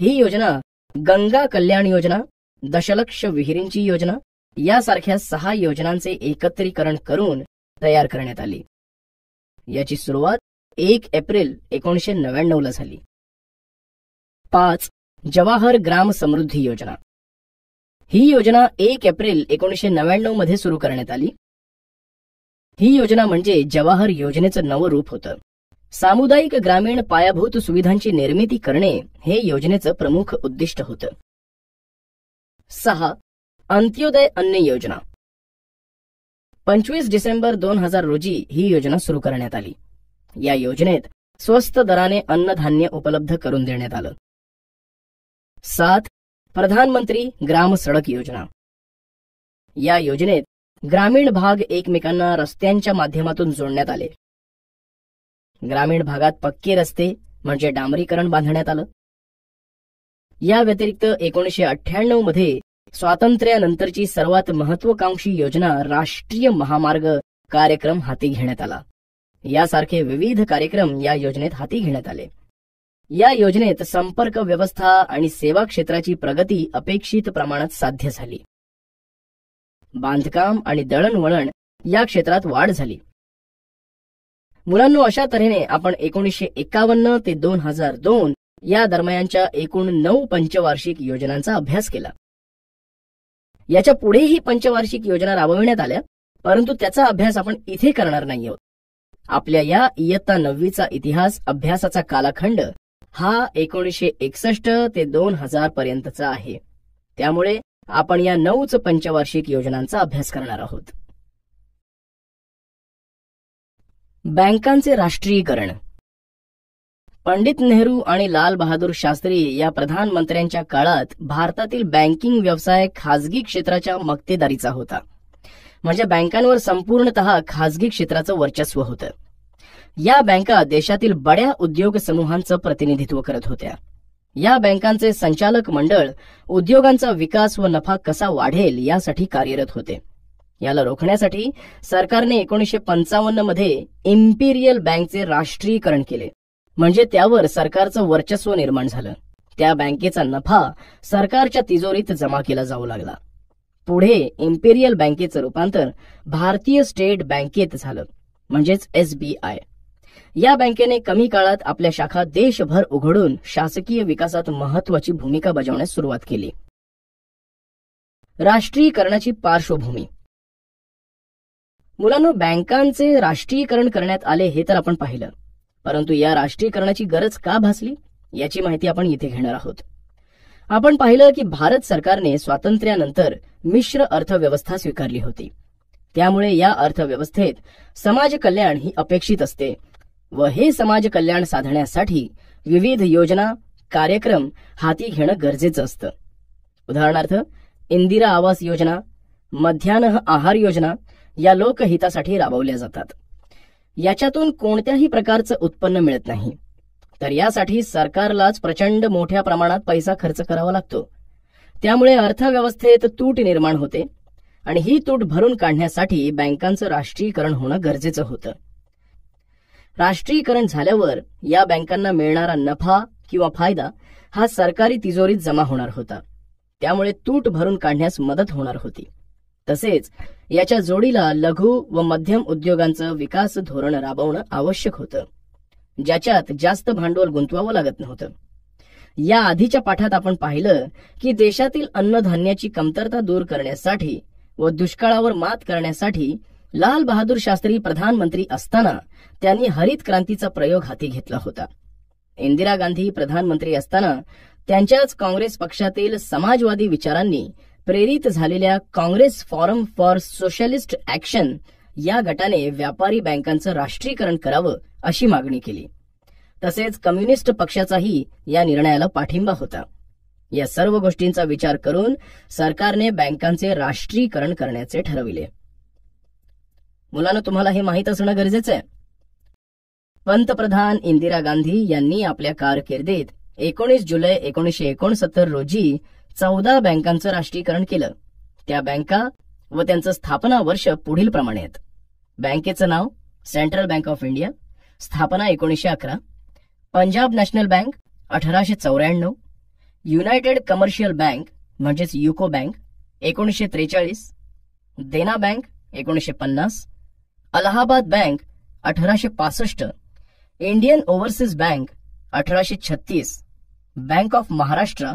ही योजना गंगा कल्याण योजना, दशलक्ष विहिरींची योजना यासारख्या 6 योजनांचे एकत्रीकरण करून तयार करण्यात आली. याची सुरुवात 1 एप्रिल 1999 ला झाली. 5. जवाहर ग्राम समृद्धी योजना. ही योजना 1 एप्रिल 1999 मध्ये सुरू करण्यात आली. ही योजना म्हणजे जवाहर योजनेचं नवं रूप होतं. सामुदायिक ग्रामीण पायाभूत सुविधांची निर्मिती करणे हे योजनेचं प्रमुख उद्दिष्ट होतं. 6. अंत्योदय अन्न योजना. 25 डिसेंबर 2000 रोजी ही योजना सुरू करण्यात आली. या योजनेत स्वस्त दराने अन्नधान्य उपलब्ध करून देण्यात आलं. 7. प्रधानमंत्री ग्राम सडक योजना. या योजनेत ग्रामीण भाग एकमेकांना रस्त्यांच्या माध्यमातून जोडण्यात आले. ग्रामीण भागात पक्के रस्ते म्हणजे डांबरीकरण बांधण्यात आलं. या व्यतिरिक्त 1998 मध्ये स्वातंत्र्यानंतरची सर्वात महत्वाकांक्षी योजना राष्ट्रीय महामार्ग कार्यक्रम हाती घेण्यात आला. यासारखे विविध कार्यक्रम या योजनेत हाती घेण्यात आले. या योजनेत संपर्क व्यवस्था आणि सेवा क्षेत्राची प्रगती अपेक्षित प्रमाणात साध्य झाली. बांधकाम आणि दळणवळण या क्षेत्रात वाढ झाली. मुलांनो, अशा तऱ्हेने आपण 1951 ते 2002 या दरम्यानच्या एकूण 9 पंचवार्षिक योजनांचा अभ्यास केला. याच्या पुढेही पंचवार्षिक योजना राबविण्यात आल्या, परंतु त्याचा अभ्यास आपण इथे करणार नाही आहोत. आपल्या या इयत्ता 9वीचा इतिहास अभ्यासाचा कालखंड हा 1961 ते 2000 पर्यंतचा आहे. त्यामुळे आपण या 9च पंचवार्षिक योजनांचा अभ्यास करणार आहोत. बँकांचे राष्ट्रीयकरण. पंडित नेहरू आणि लाल बहादूर शास्त्री या प्रधानमंत्र्यांच्या काळात भारतातील बँकिंग व्यवसाय खाजगी क्षेत्राच्या मक्तेदारीचा होता. म्हणजे बँकांवर संपूर्णतः खाजगी क्षेत्राचं वर्चस्व होतं. या बँका देशातील बड्या उद्योग समूहांचं प्रतिनिधित्व करत होत्या. या बँकांचे संचालक मंडळ उद्योगांचा विकास व नफा कसा वाढेल यासाठी कार्यरत होते. याला रोखण्यासाठी सरकारने 1955 मध्ये इम्पिरियल बँकचे राष्ट्रीयकरण केले. म्हणजे त्यावर सरकारचं वर्चस्व निर्माण झालं. त्या बँकेचा नफा सरकारच्या तिजोरीत जमा केला जाऊ लागला. पुढे इम्पिरियल बँकेचं रूपांतर भारतीय स्टेट बँकेत झालं, म्हणजेच SBI. या बँकेने कमी काळात आपल्या शाखा देशभर उघडून शासकीय विकासात महत्वाची भूमिका बजावण्यास सुरुवात केली. राष्ट्रीयकरणाची पार्श्वभूमी. मुलांनो, बँकांचे राष्ट्रीयकरण करण्यात आले हे तर आपण पाहिलं, परंतु या राष्ट्रीयकरणाची गरज का भासली याची माहिती आपण इथे घेणार आहोत. आपण पाहिलं की भारत सरकारने स्वातंत्र्यानंतर मिश्र अर्थव्यवस्था स्वीकारली होती. त्यामुळे या अर्थव्यवस्थेत समाज कल्याण ही अपेक्षित असते व हे समाज कल्याण साधण्यासाठी विविध योजना कार्यक्रम हाती घेणं गरजेचं असतं. उदाहरणार्थ, इंदिरा आवास योजना, मध्यान्ह आहार योजना या लोकहितासाठी राबवल्या जातात. याच्यातून कोणत्याही प्रकारचं उत्पन्न मिळत नाही, तर यासाठी सरकारलाच प्रचंड मोठ्या प्रमाणात पैसा खर्च करावा लागतो. त्यामुळे अर्थव्यवस्थेत तूट निर्माण होते आणि ही तूट भरून काढण्यासाठी बँकांचं राष्ट्रीयकरण होणं गरजेचं होतं. राष्ट्रीयकरण झाल्यावर या बँकांना मिळणारा नफा किंवा फायदा हा सरकारी तिजोरीत जमा होणार होता. त्यामुळे तूट भरून काढण्यास मदत होणार होती. तसेच याच्या जोडीला लघु व मध्यम उद्योगांचं विकास धोरण राबवणं आवश्यक होतं, ज्याच्यात जास्त भांडवल गुंतवावं लागत नव्हतं. या आधीच्या पाठात आपण पाहिलं की देशातील अन्नधान्याची कमतरता दूर करण्यासाठी व दुष्काळावर मात करण्यासाठी लाल बहादूर शास्त्री प्रधानमंत्री असताना त्यांनी हरित क्रांतीचा प्रयोग हाती घेतला होता. इंदिरा गांधी प्रधानमंत्री असताना त्यांच्याच काँग्रेस पक्षातील समाजवादी विचारांनी प्रेरित झालेल्या Congress forum for socialist action या गटाने व्यापारी बँकांचं राष्ट्रीयकरण करावं अशी मागणी केली. तसेच कम्युनिस्ट पक्षाचाही या निर्णयाला पाठिंबा होता. या सर्व गोष्टींचा विचार करून सरकारने बँकांचे राष्ट्रीयकरण करण्याचे ठरविले. मुलांना तुम्हाला हे माहीत असणं गरजेचं आहे. पंतप्रधान इंदिरा गांधी यांनी आपल्या कारकिर्दीत 19 जुलै 1969 रोजी 14 बँकांचं राष्ट्रीयकरण केलं. त्या बँका व त्यांचं स्थापना वर्ष पुढील प्रमाणे आहेत. बँकेचं नाव सेंट्रल बँक ऑफ इंडिया, स्थापना 1911. Punjab national bank 1894. United commercial bank म्हणजेच UCO bank 1943. Dena bank 1950. Allahabad bank 1865. Indian overseas bank 1836. Bank of Maharashtra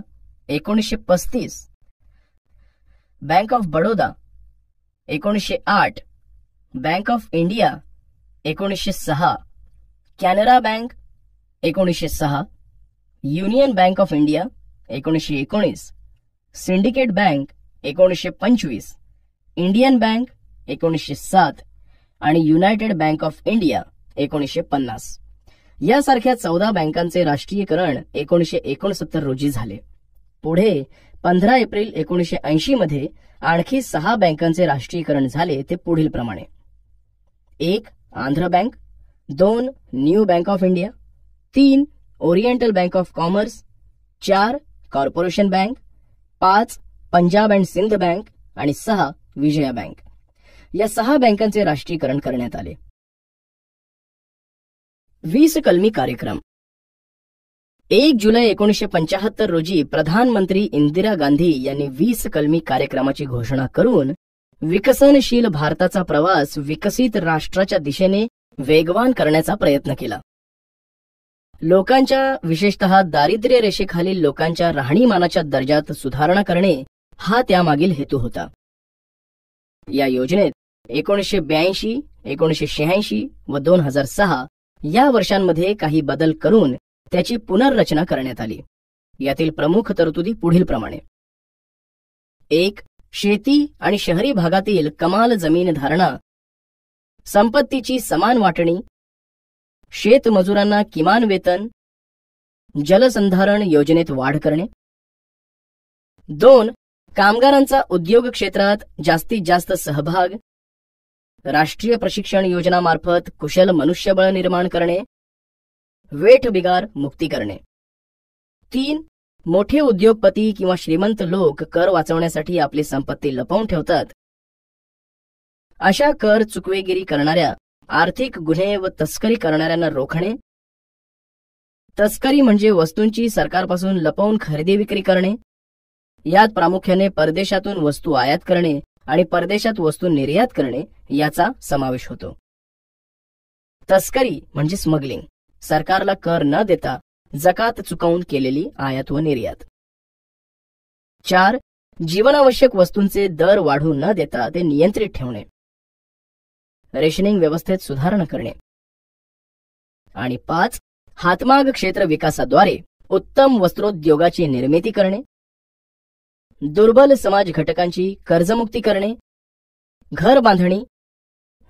1935. Bank of Baroda 1908, bank of India 1906, Canara bank 1906, union bank of India 1919, syndicate bank 1925, Indian bank 1907 आणि United bank of India 1950 यासारख्या 14 बँकांचे राष्ट्रीयकरण 1969 रोजी झाले. पुढे 15 April 1980 मध्ये आणखी 6 बँकांचे राष्ट्रीयकरण झाले ते पुढील प्रमाणे: 1. Andhra bank, 2. New bank of India, 3. Oriental bank of commerce, 4. Corporation bank, 5. Punjab and Sindh bank आणि 6. विजया बँक. या 6 बँकांचे राष्ट्रीयकरण करण्यात आले. 20 कलमी कार्यक्रम. 1 जुलै 1975 रोजी प्रधानमंत्री इंदिरा गांधी यांनी 20 कलमी कार्यक्रमाची घोषणा करून विकसनशील भारताचा प्रवास विकसित राष्ट्राच्या दिशेने वेगवान करण्याचा प्रयत्न केला. लोकांच्या, विशेषतः दारिद्र्य रेषेखालील लोकांच्या राहणीमानाच्या दर्जात सुधारणा करणे हा त्यामागील हेतू होता. या योजनेत 1982, 1986 व 2006 या वर्षांमध्ये काही बदल करून त्याची पुनर्रचना करण्यात आली. यातील प्रमुख तरतुदी पुढील प्रमाणे: 1. शेती आणि शहरी भागातील कमाल जमीन धारणा, संपत्तीची समान वाटणी, शेतमजुरांना किमान वेतन, जलसंधारण योजनेत वाढ करणे. 2. कामगारांचा उद्योग क्षेत्रात जास्तीत जास्त सहभाग, राष्ट्रीय प्रशिक्षण योजनामार्फत कुशल मनुष्यबळ निर्माण करणे, वेठबिगार मुक्ती करणे. 3. मोठे उद्योगपती किंवा श्रीमंत लोक कर वाचवण्यासाठी आपली संपत्ती लपवून ठेवतात. अशा कर चुकवेगिरी करणाऱ्या, आर्थिक गुन्हे व तस्करी करणाऱ्यांना रोखणे. तस्करी म्हणजे वस्तूंची सरकारपासून लपवून खरेदी विक्री करणे. यात प्रामुख्याने परदेशातून वस्तू आयात करणे आणि परदेशात वस्तू निर्यात करणे याचा समावेश होतो. तस्करी म्हणजे स्मगलिंग, सरकारला कर न देता जकात चुकवून केलेली आयात व निर्यात. 4. जीवनावश्यक वस्तूंचे दर वाढू न देता ते नियंत्रित ठेवणे, रेशनिंग व्यवस्थेत सुधारणा करणे. आणि 5. हातमाग क्षेत्र विकासाद्वारे उत्तम वस्त्रोद्योगाची निर्मिती करणे, दुर्बल समाज घटकांची कर्जमुक्ती करणे, घर बांधणी,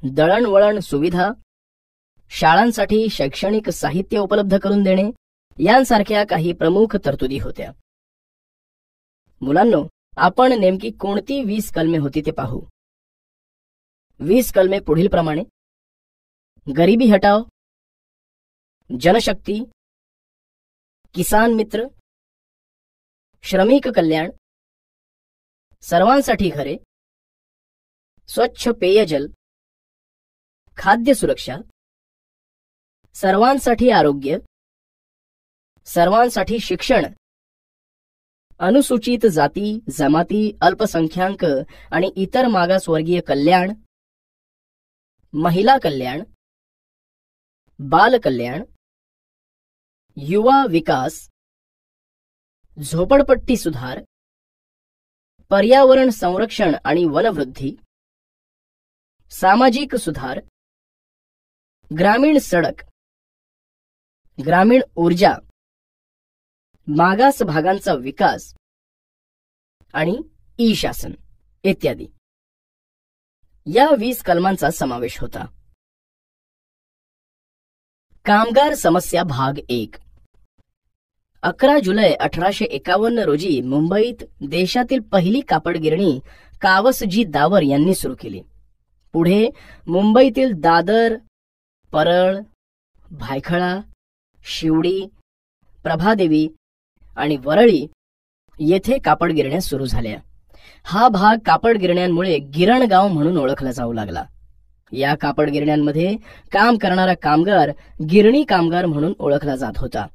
दळणवळण सुविधा, शाळांसाठी शैक्षणिक साहित्य उपलब्ध करून देणे यांसारख्या काही प्रमुख तरतुदी होत्या. मुलांनो, आपण नेमकी कोणती 20 कलमे होती ते पाहू. 20 कलमे पुढील प्रमाणे: गरिबी हटाव, जनशक्ती, किसान मित्र, श्रमिक कल्याण, सर्वांसाठी घरे, स्वच्छ पेयजल, खाद्य सुरक्षा, सर्वांसाठी आरोग्य, सर्वांसाठी शिक्षण, अनुसूचित जाती, जमाती, अल्पसंख्याक आणि इतर मागासवर्गीय कल्याण, महिला कल्याण, बाल कल्याण, युवा विकास, झोपडपट्टी सुधार, पर्यावरण संरक्षण आणि वनवृद्धी, सामाजिक सुधार, ग्रामीण सडक, ग्रामीण ऊर्जा, मागास भागांचा विकास आणि ई शासन इत्यादी या 20 कलमांचा समावेश होता. कामगार समस्या भाग 1. 11 जुलै 1851 रोजी मुंबईत देशातील पहिली कापड गिरणी कावसजी दावर यांनी सुरू केली. पुढे मुंबईतील दादर, परळ, भायखळा, शिवडी, प्रभादेवी आणि वरळी येथे कापड गिरण्या सुरू झाल्या. हा भाग कापड गिरण्यांमुळे गिरणगाव म्हणून ओळखला जाऊ लागला. या कापड गिरण्यांमध्ये काम करणारा कामगार गिरणी कामगार म्हणून ओळखला जात होता.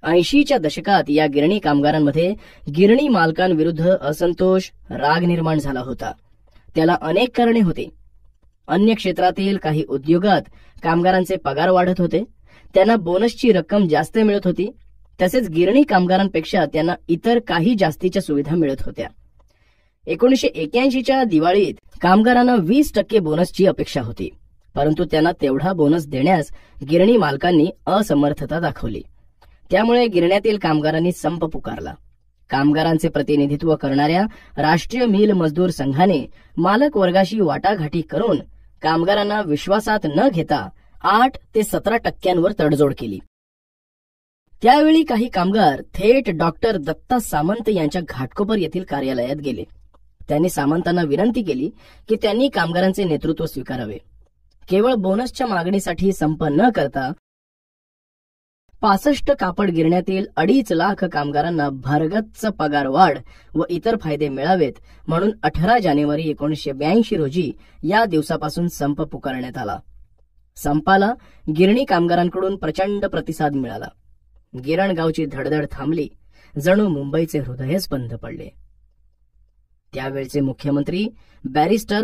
80च्या दशकात या गिरणी कामगारांमध्ये गिरणी मालकांविरुद्ध असंतोष, राग निर्माण झाला होता. त्याला अनेक कारणे होती. अन्य क्षेत्रातील काही उद्योगात कामगारांचे पगार वाढत होते, त्यांना बोनसची रक्कम जास्त मिळत होती. तसेच गिरणी कामगारांपेक्षा त्यांना इतर काही जास्तीच्या सुविधा मिळत होत्या. 1981च्या दिवाळीत कामगारांना 20% बोनसची अपेक्षा होती, परंतु त्यांना तेवढा बोनस देण्यास गिरणी मालकांनी असमर्थता दाखवली. त्यामुळे गिरण्यातील कामगारांनी संप पुकारला. कामगारांचे प्रतिनिधित्व करणाऱ्या राष्ट्रीय मिल मजदूर संघाने मालक वर्गाशी वाटाघाटी करून कामगारांना विश्वासात न घेता 8 ते 17% तडजोड केली. त्यावेळी काही कामगार थेट डॉक्टर दत्ता सामंत यांच्या घाटकोपर येथील कार्यालयात गेले. त्यांनी सामंतांना विनंती केली की त्यांनी कामगारांचे नेतृत्व स्वीकारावे. केवळ बोनसच्या मागणीसाठी संप न करता 65 कापड गिरण्यातील 2.5 लाख कामगारांना भरगच्च पगार वाढ व इतर फायदे मिळावेत म्हणून 18 जानेवारी 1982 रोजी या दिवसापासून संप पुकारण्यात आला. संपाला गिरणी कामगारांकडून प्रचंड प्रतिसाद मिळाला. गिरणगावची धडधड थांबली. जणू मुंबईचे हृदयच बंद पडले. त्यावेळचे मुख्यमंत्री बॅरिस्टर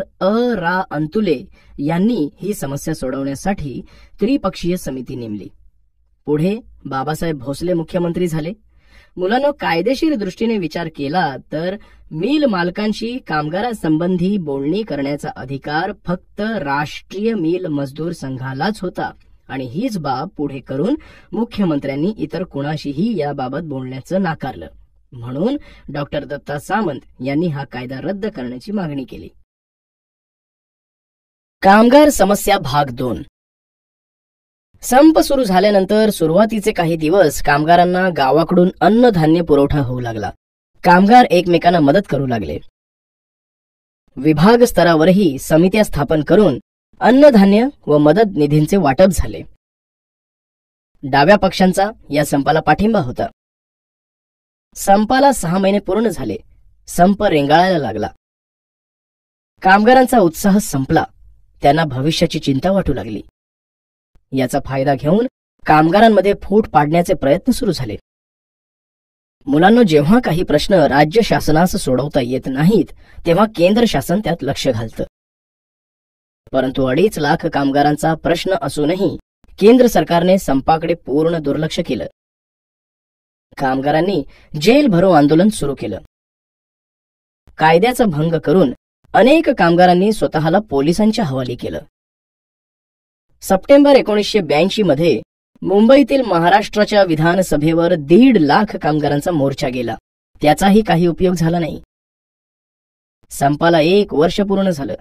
रा अंतुले यांनी ही समस्या सोडवण्यासाठी त्रिपक्षीय समिती नेमली. पुढे बाबासाहेब भोसले मुख्यमंत्री झाले. मुलांनो, कायदेशीर दृष्टीने विचार केला तर मिल मालकांशी कामगारांसंबंधी बोलणी करण्याचा अधिकार फक्त राष्ट्रीय मिल मजदूर संघालाच होता आणि हीच बाब पुढे करून मुख्यमंत्र्यांनी इतर कुणाशीही याबाबत बोलण्याचं नाकारलं. म्हणून डॉक्टर दत्ता सामंत यांनी हा कायदा रद्द करण्याची मागणी केली. कामगार समस्या भाग 2. संप सुरू झाल्यानंतर सुरुवातीचे काही दिवस कामगारांना गावाकडून अन्नधान्य पुरवठा होऊ लागला. कामगार एकमेकांना मदत करू लागले. विभाग स्तरावरही समित्या स्थापन करून अन्नधान्य व मदत निधींचे वाटप झाले. डाव्या पक्षांचा या संपाला पाठिंबा होता. संपाला 6 महिने पूर्ण झाले. संप रेंगाळायला लागला. कामगारांचा उत्साह संपला. त्यांना भविष्याची चिंता वाटू लागली. याचा फायदा घेऊन कामगारांमध्ये फूट पाडण्याचे प्रयत्न सुरू झाले. मुलांनो, जेव्हा काही प्रश्न राज्य शासनास सोडवता येत नाहीत तेव्हा केंद्र शासन त्यात लक्ष घालतं. परंतु 2.5 लाख कामगारांचा प्रश्न असूनही केंद्र सरकारने संपाकडे पूर्ण दुर्लक्ष केलं. कामगारांनी जेल भरो आंदोलन सुरू केलं. कायद्याचा भंग करून अनेक कामगारांनी स्वतःला पोलिसांच्या हवाली केलं. सप्टेंबर 1982 मध्ये मुंबईतील महाराष्ट्राच्या विधानसभेवर 1.5 लाख कामगारांचा मोर्चा गेला. त्याचाही काही उपयोग झाला नाही. संपाला 1 वर्ष पूर्ण झालं.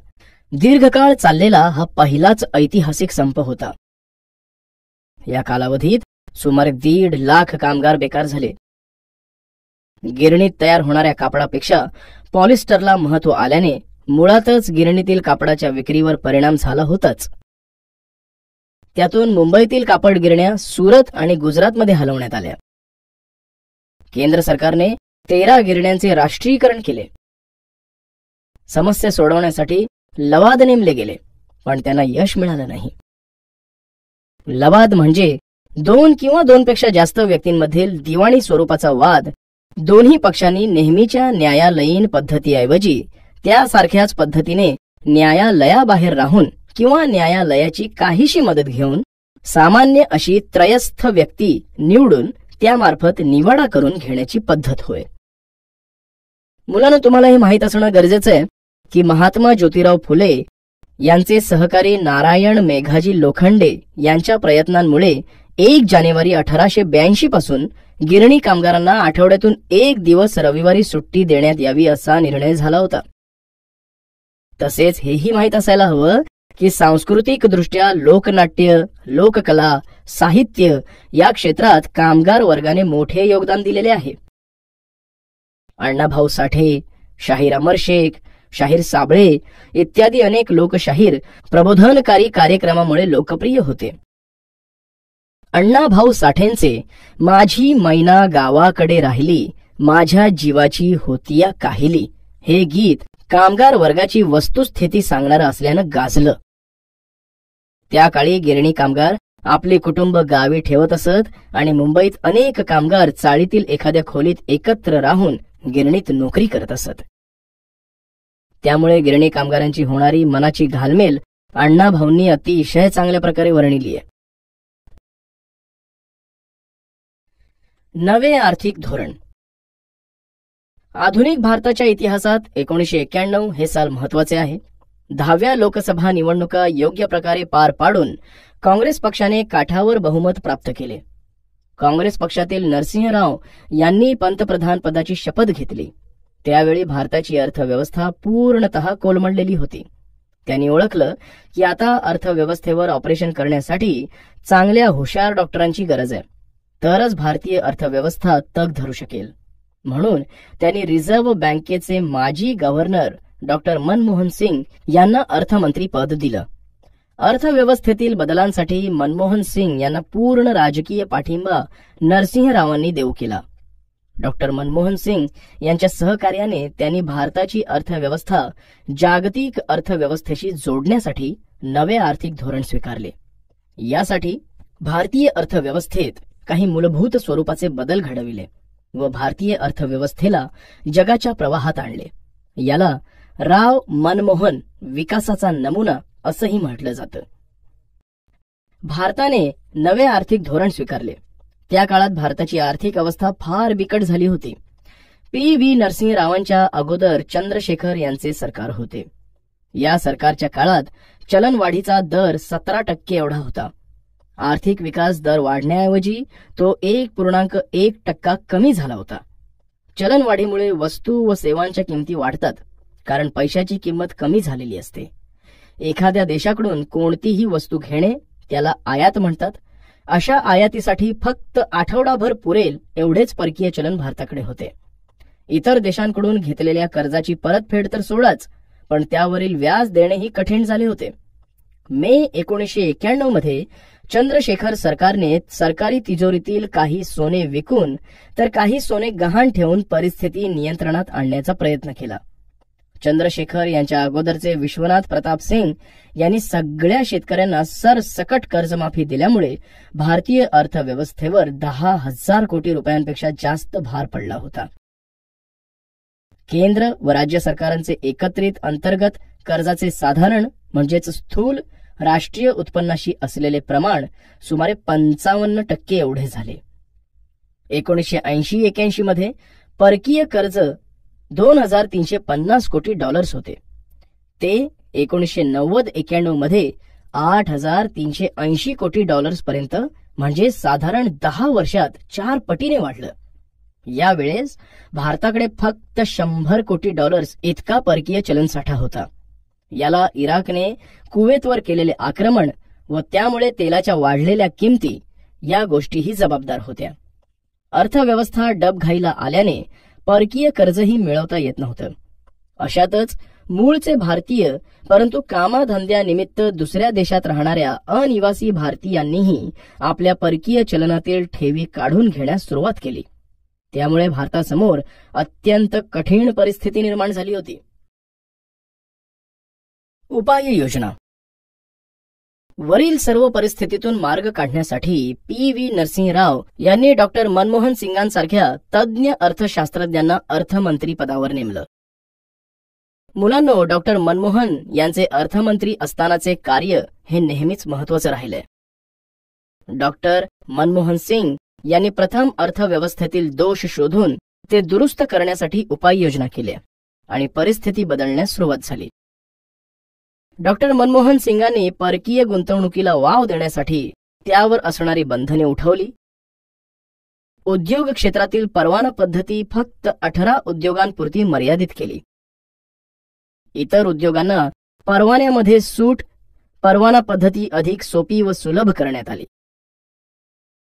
दीर्घकाळ चाललेला हा पहिलाच ऐतिहासिक संप होता. या कालावधीत सुमारे 1.5 लाख कामगार बेकार झाले. गिरणीत तयार होणाऱ्या कापडापेक्षा पॉलिस्टरला महत्त्व आल्याने मुळातच गिरणीतील कापडाच्या विक्रीवर परिणाम झाला होताच. त्यातून मुंबईतील कापड गिरण्या सुरत आणि गुजरातमध्ये हलवण्यात आल्या. केंद्र सरकारने 13 गिरण्यांचे राष्ट्रीयकरण केले. समस्या सोडवण्यासाठी लवाद नेमले गेले, पण त्यांना यश मिळालं नाही. लवाद म्हणजे 2 किंवा 2 पेक्षा जास्त व्यक्तींमधील दिवाणी स्वरूपाचा वाद दोन्ही पक्षांनी नेहमीच्या न्यायालयीन पद्धतीऐवजी त्यासारख्याच पद्धतीने न्यायालयाबाहेर राहून किंवा न्यायालयाची काहीशी मदत घेऊन सामान्य अशी त्रयस्थ व्यक्ती निवडून त्यामार्फत निवाडा करून घेण्याची पद्धत होय. मुलांना, तुम्हाला हे माहीत असणं गरजेचं आहे की महात्मा ज्योतिराव फुले यांचे सहकारी नारायण मेघाजी लोखंडे यांच्या प्रयत्नांमुळे 1 जानेवारी 1882 पासून गिरणी कामगारांना आठवड्यातून 1 दिवस रविवारी सुट्टी देण्यात यावी असा निर्णय झाला होता. तसेच हेही माहीत असायला हवं की सांस्कृतिक दृष्ट्या लोकनाट्य, लोककला, साहित्य या क्षेत्रात कामगार वर्गाने मोठे योगदान दिलेले आहे. अण्णाभाऊ साठे, शाहीर अमर शेख, शाहीर साबळे इत्यादी अनेक लोकशाहीर प्रबोधनकारी कार्यक्रमामुळे लोकप्रिय होते. अण्णाभाऊ साठेंचे माझी मैना गावाकडे राहिली, माझ्या जीवाची होतिया काहिली हे गीत कामगार वर्गाची वस्तुस्थिती सांगणारं असल्यानं गाजलं. त्या काळी गिरणी कामगार आपले कुटुंब गावी ठेवत असत आणि मुंबईत अनेक कामगार चाळीतील एखाद्या खोलीत एकत्र राहून गिरणीत नोकरी करत असत. त्यामुळे गिरणी कामगारांची होणारी मनाची घालमेल अण्णाभाऊंनी अतिशय चांगल्या प्रकारे वर्णिली आहे. नवे आर्थिक धोरण. आधुनिक भारताच्या इतिहासात 1991 हे साल महत्वाचे आहे. 10व्या लोकसभा निवडणुका योग्य प्रकारे पार पाडून काँग्रेस पक्षाने काठावर बहुमत प्राप्त केले. काँग्रेस पक्षातील नरसिंह राव यांनी पंतप्रधान पदाची शपथ घेतली. त्यावेळी भारताची अर्थव्यवस्था पूर्णतः कोलमडलेली होती. त्यांनी ओळखलं की आता अर्थव्यवस्थेवर ऑपरेशन करण्यासाठी चांगल्या हुशार डॉक्टरांची गरज आहे, तरच भारतीय अर्थव्यवस्था तग धरू शकेल. म्हणून त्यांनी रिझर्व्ह बँकेचे माजी गव्हर्नर डॉक्टर मनमोहन सिंग यांना अर्थमंत्री पद दिलं. अर्थव्यवस्थेतील बदलांसाठी मनमोहन सिंग यांना पूर्ण राजकीय पाठिंबा नरसिंह रावांनी देऊ केला. डॉक्टर मनमोहन सिंग यांच्या सहकार्याने त्यांनी भारताची अर्थव्यवस्था जागतिक अर्थव्यवस्थेशी जोडण्यासाठी नवे आर्थिक धोरण स्वीकारले. यासाठी भारतीय अर्थव्यवस्थेत काही मूलभूत स्वरूपाचे बदल घडविले व भारतीय अर्थव्यवस्थेला जगाच्या प्रवाहात आणले. याला राव मनमोहन विकासाचा नमुना असंही म्हटलं जातं. भारताने नवे आर्थिक धोरण स्वीकारले. त्या काळात भारताची आर्थिक अवस्था फार बिकट झाली होती. पी.व्ही. नरसिंह रावांच्या अगोदर चंद्रशेखर यांचे सरकार होते. या सरकारच्या काळात चलनवाढीचा दर 17% एवढा होता. आर्थिक विकास दर वाढण्याऐवजी तो 1.1% कमी झाला होता. चलनवाढीमुळे वस्तू व सेवांच्या किमती वाढतात, कारण पैशाची किंमत कमी झालेली असते. एखाद्या देशाकडून कोणतीही वस्तू घेणे त्याला आयात म्हणतात. अशा आयातीसाठी फक्त आठवडाभर पुरेल एवढेच परकीय चलन भारताकडे होते. इतर देशांकडून घेतलेल्या कर्जाची परतफेड तर सोडाच, पण त्यावरील व्याज देणेही कठीण झाले होते. मे 1991 मध्ये चंद्रशेखर सरकारने सरकारी तिजोरीतील काही सोने विकून तर काही सोने गहाण ठेवून परिस्थिती नियंत्रणात आणण्याचा प्रयत्न केला. चंद्रशेखर यांच्या अगोदरचे विश्वनाथ प्रताप सिंग यांनी सगळ्या शेतकऱ्यांना सरसकट कर्जमाफी दिल्यामुळे भारतीय अर्थव्यवस्थेवर 10,000 कोटी रुपयांपेक्षा जास्त भार पडला होता. केंद्र व राज्य सरकारांचे एकत्रित अंतर्गत कर्जाचे साधारण म्हणजेच स्थूल राष्ट्रीय उत्पन्नाशी असलेले प्रमाण सुमारे 55% एवढे झाले. 1980-81 मध्ये परकीय कर्ज $2,350 कोटी होते. ते 1990-91 मध्ये $8,380 कोटी पर्यंत म्हणजे साधारण 10 वर्षात 4 पटीने वाढलं. यावेळेस भारताकडे फक्त $100 कोटी इतका परकीय चलनसाठा होता. याला इराकने कुवेतवर केलेले आक्रमण व त्यामुळे तेलाच्या वाढलेल्या किमती या गोष्टीही जबाबदार होत्या. अर्थव्यवस्था डबघाईला आल्याने परकीय कर्जही मिळवता येत नव्हतं. अशातच मूळचे भारतीय परंतु कामाधंद्यानिमित्त दुसऱ्या देशात राहणाऱ्या अनिवासी भारतीयांनीही आपल्या परकीय चलनातील ठेवी काढून घेण्यास सुरुवात केली. त्यामुळे भारतासमोर अत्यंत कठीण परिस्थिती निर्माण झाली होती. उपाययोजना. वरील सर्व परिस्थितीतून मार्ग काढण्यासाठी पी.व्ही. नरसिंह राव यांनी डॉक्टर मनमोहन सिंगांसारख्या तज्ज्ञ अर्थशास्त्रज्ञांना अर्थमंत्री पदावर नेमलं. मुलांनो, डॉक्टर मनमोहन यांचे अर्थमंत्री असतानाचे कार्य हे नेहमीच महत्वाचं राहिलंय. डॉक्टर मनमोहन सिंग यांनी प्रथम अर्थव्यवस्थेतील दोष शोधून ते दुरुस्त करण्यासाठी उपाययोजना केल्या आणि परिस्थिती बदलण्यास सुरुवात झाली. डॉक्टर मनमोहन सिंगांनी परकीय गुंतवणुकीला वाव देण्यासाठी त्यावर असणारी बंधने उठवली. उद्योग क्षेत्रातील परवाना पद्धती फक्त 18 उद्योगांपुरती मर्यादित केली. इतर उद्योगांना परवान्यामध्ये सूट, परवाना पद्धती अधिक सोपी व सुलभ करण्यात आली.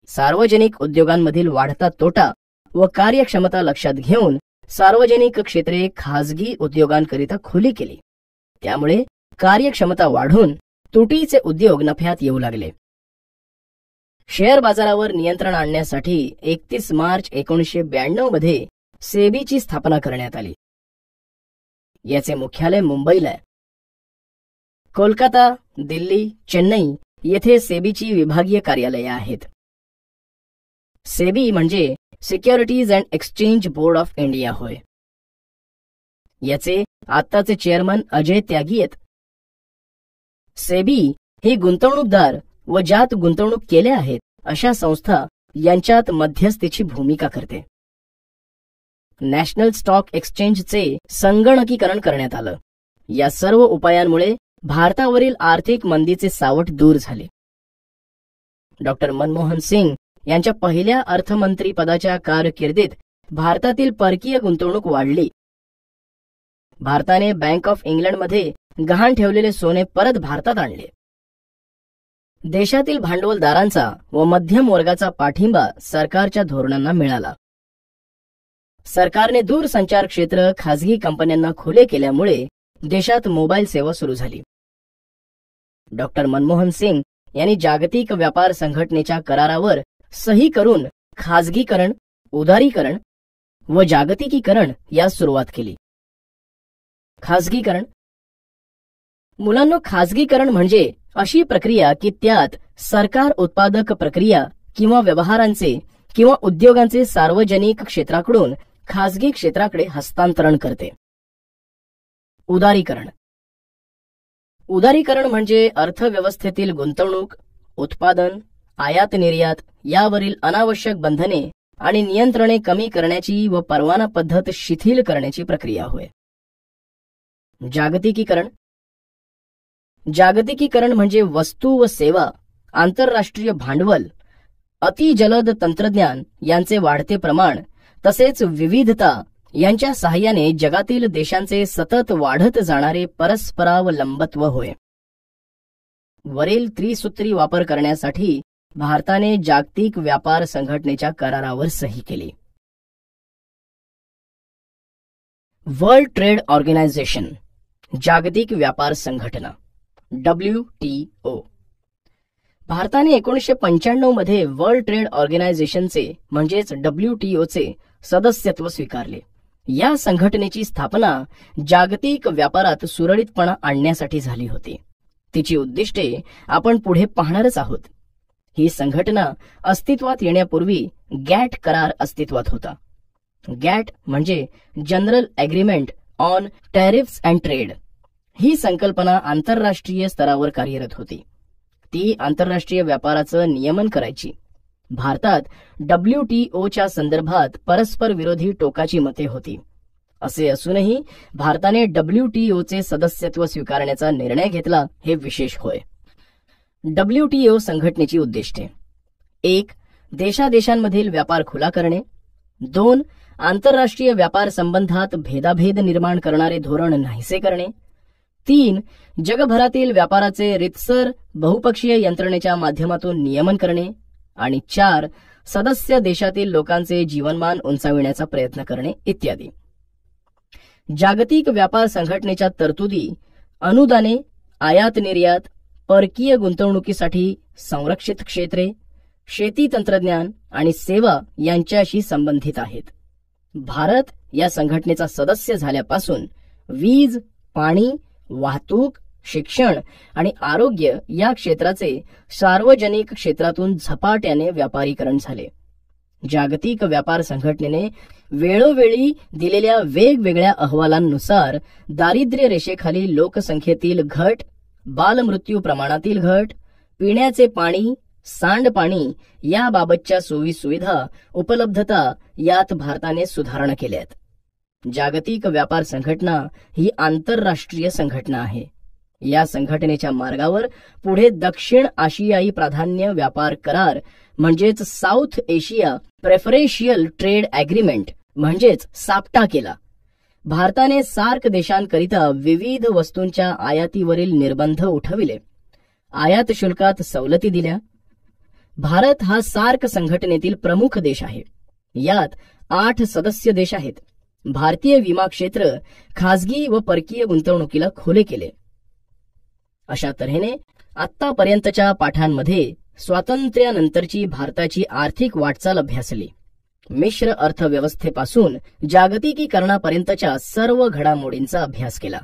सार्वजनिक उद्योगांमधील वाढता तोटा व कार्यक्षमता लक्षात घेऊन सार्वजनिक क्षेत्रे खासगी उद्योगांकरिता खुली केली. त्यामुळे कार्यक्षमता वाढून तुटीचे उद्योग नफ्यात येऊ लागले. शेअर बाजारावर नियंत्रण आणण्यासाठी 31 मार्च 1992 मध्ये सेबीची स्थापना करण्यात आली. याचे मुख्यालय मुंबईला आहे. कोलकाता, दिल्ली, चेन्नई येथे सेबीची विभागीय कार्यालये आहेत. सेबी म्हणजे securities and exchange board of India होय. याचे आत्ताचे चेअरमन अजय त्यागी आहेत. सेबी ही गुंतवणूकदार व ज्यात गुंतवणूक केल्या आहेत अशा संस्था यांच्यात मध्यस्थीची भूमिका करते. नॅशनल स्टॉक एक्सचेंजचे संगणकीकरण करण्यात आलं. या सर्व उपायांमुळे भारतावरील आर्थिक मंदीचे सावट दूर झाले. डॉक्टर मनमोहन सिंग यांच्या पहिल्या अर्थमंत्री पदाच्या कारकिर्दीत भारतातील परकीय गुंतवणूक वाढली. भारताने बँक ऑफ इंग्लंडमध्ये गहाण ठेवलेले सोने परत भारतात आणले. देशातील भांडवलदारांचा व मध्यम वर्गाचा पाठिंबा सरकारच्या धोरणांना मिळाला. सरकारने दूरसंचार क्षेत्र खासगी कंपन्यांना खुले केल्यामुळे देशात मोबाईल सेवा सुरू झाली. डॉक्टर मनमोहन सिंग यांनी जागतिक व्यापार संघटनेच्या करारावर सही करून खासगीकरण, उदारीकरण व जागतिकीकरण यास सुरुवात केली. खासगीकरण. मुलांनो, खासगीकरण म्हणजे अशी प्रक्रिया की त्यात सरकार उत्पादक प्रक्रिया किंवा व्यवहारांचे किंवा उद्योगांचे सार्वजनिक क्षेत्राकडून खासगी क्षेत्राकडे हस्तांतरण करते. उदारीकरण. उदारीकरण म्हणजे अर्थव्यवस्थेतील गुंतवणूक, उत्पादन, आयात निर्यात यावरील अनावश्यक बंधने आणि नियंत्रणे कमी करण्याची व परवाना पद्धत शिथिल करण्याची प्रक्रिया होय. जागतिकीकरण. जागतिकीकरण म्हणजे वस्तू व सेवा, आंतरराष्ट्रीय भांडवल, अतिजलद तंत्रज्ञान यांचे वाढते प्रमाण तसेच विविधता यांच्या सहाय्याने जगातील देशांचे सतत वाढत जाणारे परस्परावलंबत्व होय. वरील त्रिसूत्री वापर करण्यासाठी भारताने जागतिक व्यापार संघटनेच्या करारावर सही केली. वर्ल्ड ट्रेड ऑर्गनायझेशन, जागतिक व्यापार संघटना, WTO. भारताने 1995 मध्ये वर्ल्ड ट्रेड ऑर्गनायझेशनचे म्हणजेच WTOचे सदस्यत्व स्वीकारले. या संघटनेची स्थापना जागतिक व्यापारात सुरळीतपणा आणण्यासाठी झाली होती. तिची उद्दिष्टे आपण पुढे पाहणारच आहोत. ही संघटना अस्तित्वात येण्यापूर्वी गॅट करार अस्तित्वात होता. गॅट म्हणजे general agreement on tariffs and trade. ही संकल्पना आंतरराष्ट्रीय स्तरावर कार्यरत होती. ती आंतरराष्ट्रीय व्यापाराचं नियमन करायची. भारतात WTOच्या संदर्भात परस्पर विरोधी टोकाची मते होती. असे असूनही भारताने WTOचे सदस्यत्व स्वीकारण्याचा निर्णय घेतला, हे विशेष होय. WTO संघटनेची उद्दिष्टे: 1. देशादेशांमधील व्यापार खुला करणे. 2. आंतरराष्ट्रीय व्यापार संबंधात भेदाभेद निर्माण करणारे धोरण नाहीसे करणे. 3. जगभरातील व्यापाराचे रीतसर बहुपक्षीय यंत्रणेच्या माध्यमातून नियमन करणे. आणि 4. सदस्य देशातील लोकांचे जीवनमान उंचाविण्याचा प्रयत्न करणे इत्यादी. जागतिक व्यापार संघटनेच्या तरतुदी अनुदाने, आयात निर्यात, परकीय गुंतवणुकीसाठी संरक्षित क्षेत्रे, शेती तंत्रज्ञान आणि सेवा यांच्याशी संबंधित आहेत. भारत या संघटनेचा सदस्य झाल्यापासून वीज, पाणी, वाहतूक, शिक्षण आणि आरोग्य या क्षेत्राचे सार्वजनिक क्षेत्रातून झपाट्याने व्यापारीकरण झाले. जागतिक व्यापार संघटनेने वेळोवेळी दिलेल्या वेगवेगळ्या अहवालांनुसार दारिद्र्य रेषेखाली लोकसंख्येतील घट, बालमृत्यू प्रमाणातील घट, पिण्याचे पाणी, सांडपाणी याबाबतच्या सोयीसुविधा, उपलब्धता यात भारताने सुधारणा केल्या आहेत. जागतिक व्यापार संघटना ही आंतरराष्ट्रीय संघटना आहे. या संघटनेच्या मार्गावर पुढे दक्षिण आशियाई प्राधान्य व्यापार करार म्हणजेच साऊथ एशिया प्रेफरेन्शियल ट्रेड अग्रीमेंट म्हणजेच साप्टा केला. भारताने सार्क देशांकरिता विविध वस्तूंच्या आयातीवरील निर्बंध उठविले. आयात शुल्कात सवलती दिल्या. भारत हा सार्क संघटनेतील प्रमुख देश आहे. यात 8 सदस्य देश आहेत. भारतीय विमा क्षेत्र खासगी व परकीय गुंतवणुकीला खुले केले. अशा तऱ्हेने आतापर्यंतच्या पाठांमध्ये स्वातंत्र्यानंतरची भारताची आर्थिक वाटचाल अभ्यासली. मिश्र अर्थव्यवस्थेपासून जागतिकीकरणापर्यंतच्या सर्व घडामोडींचा अभ्यास केला.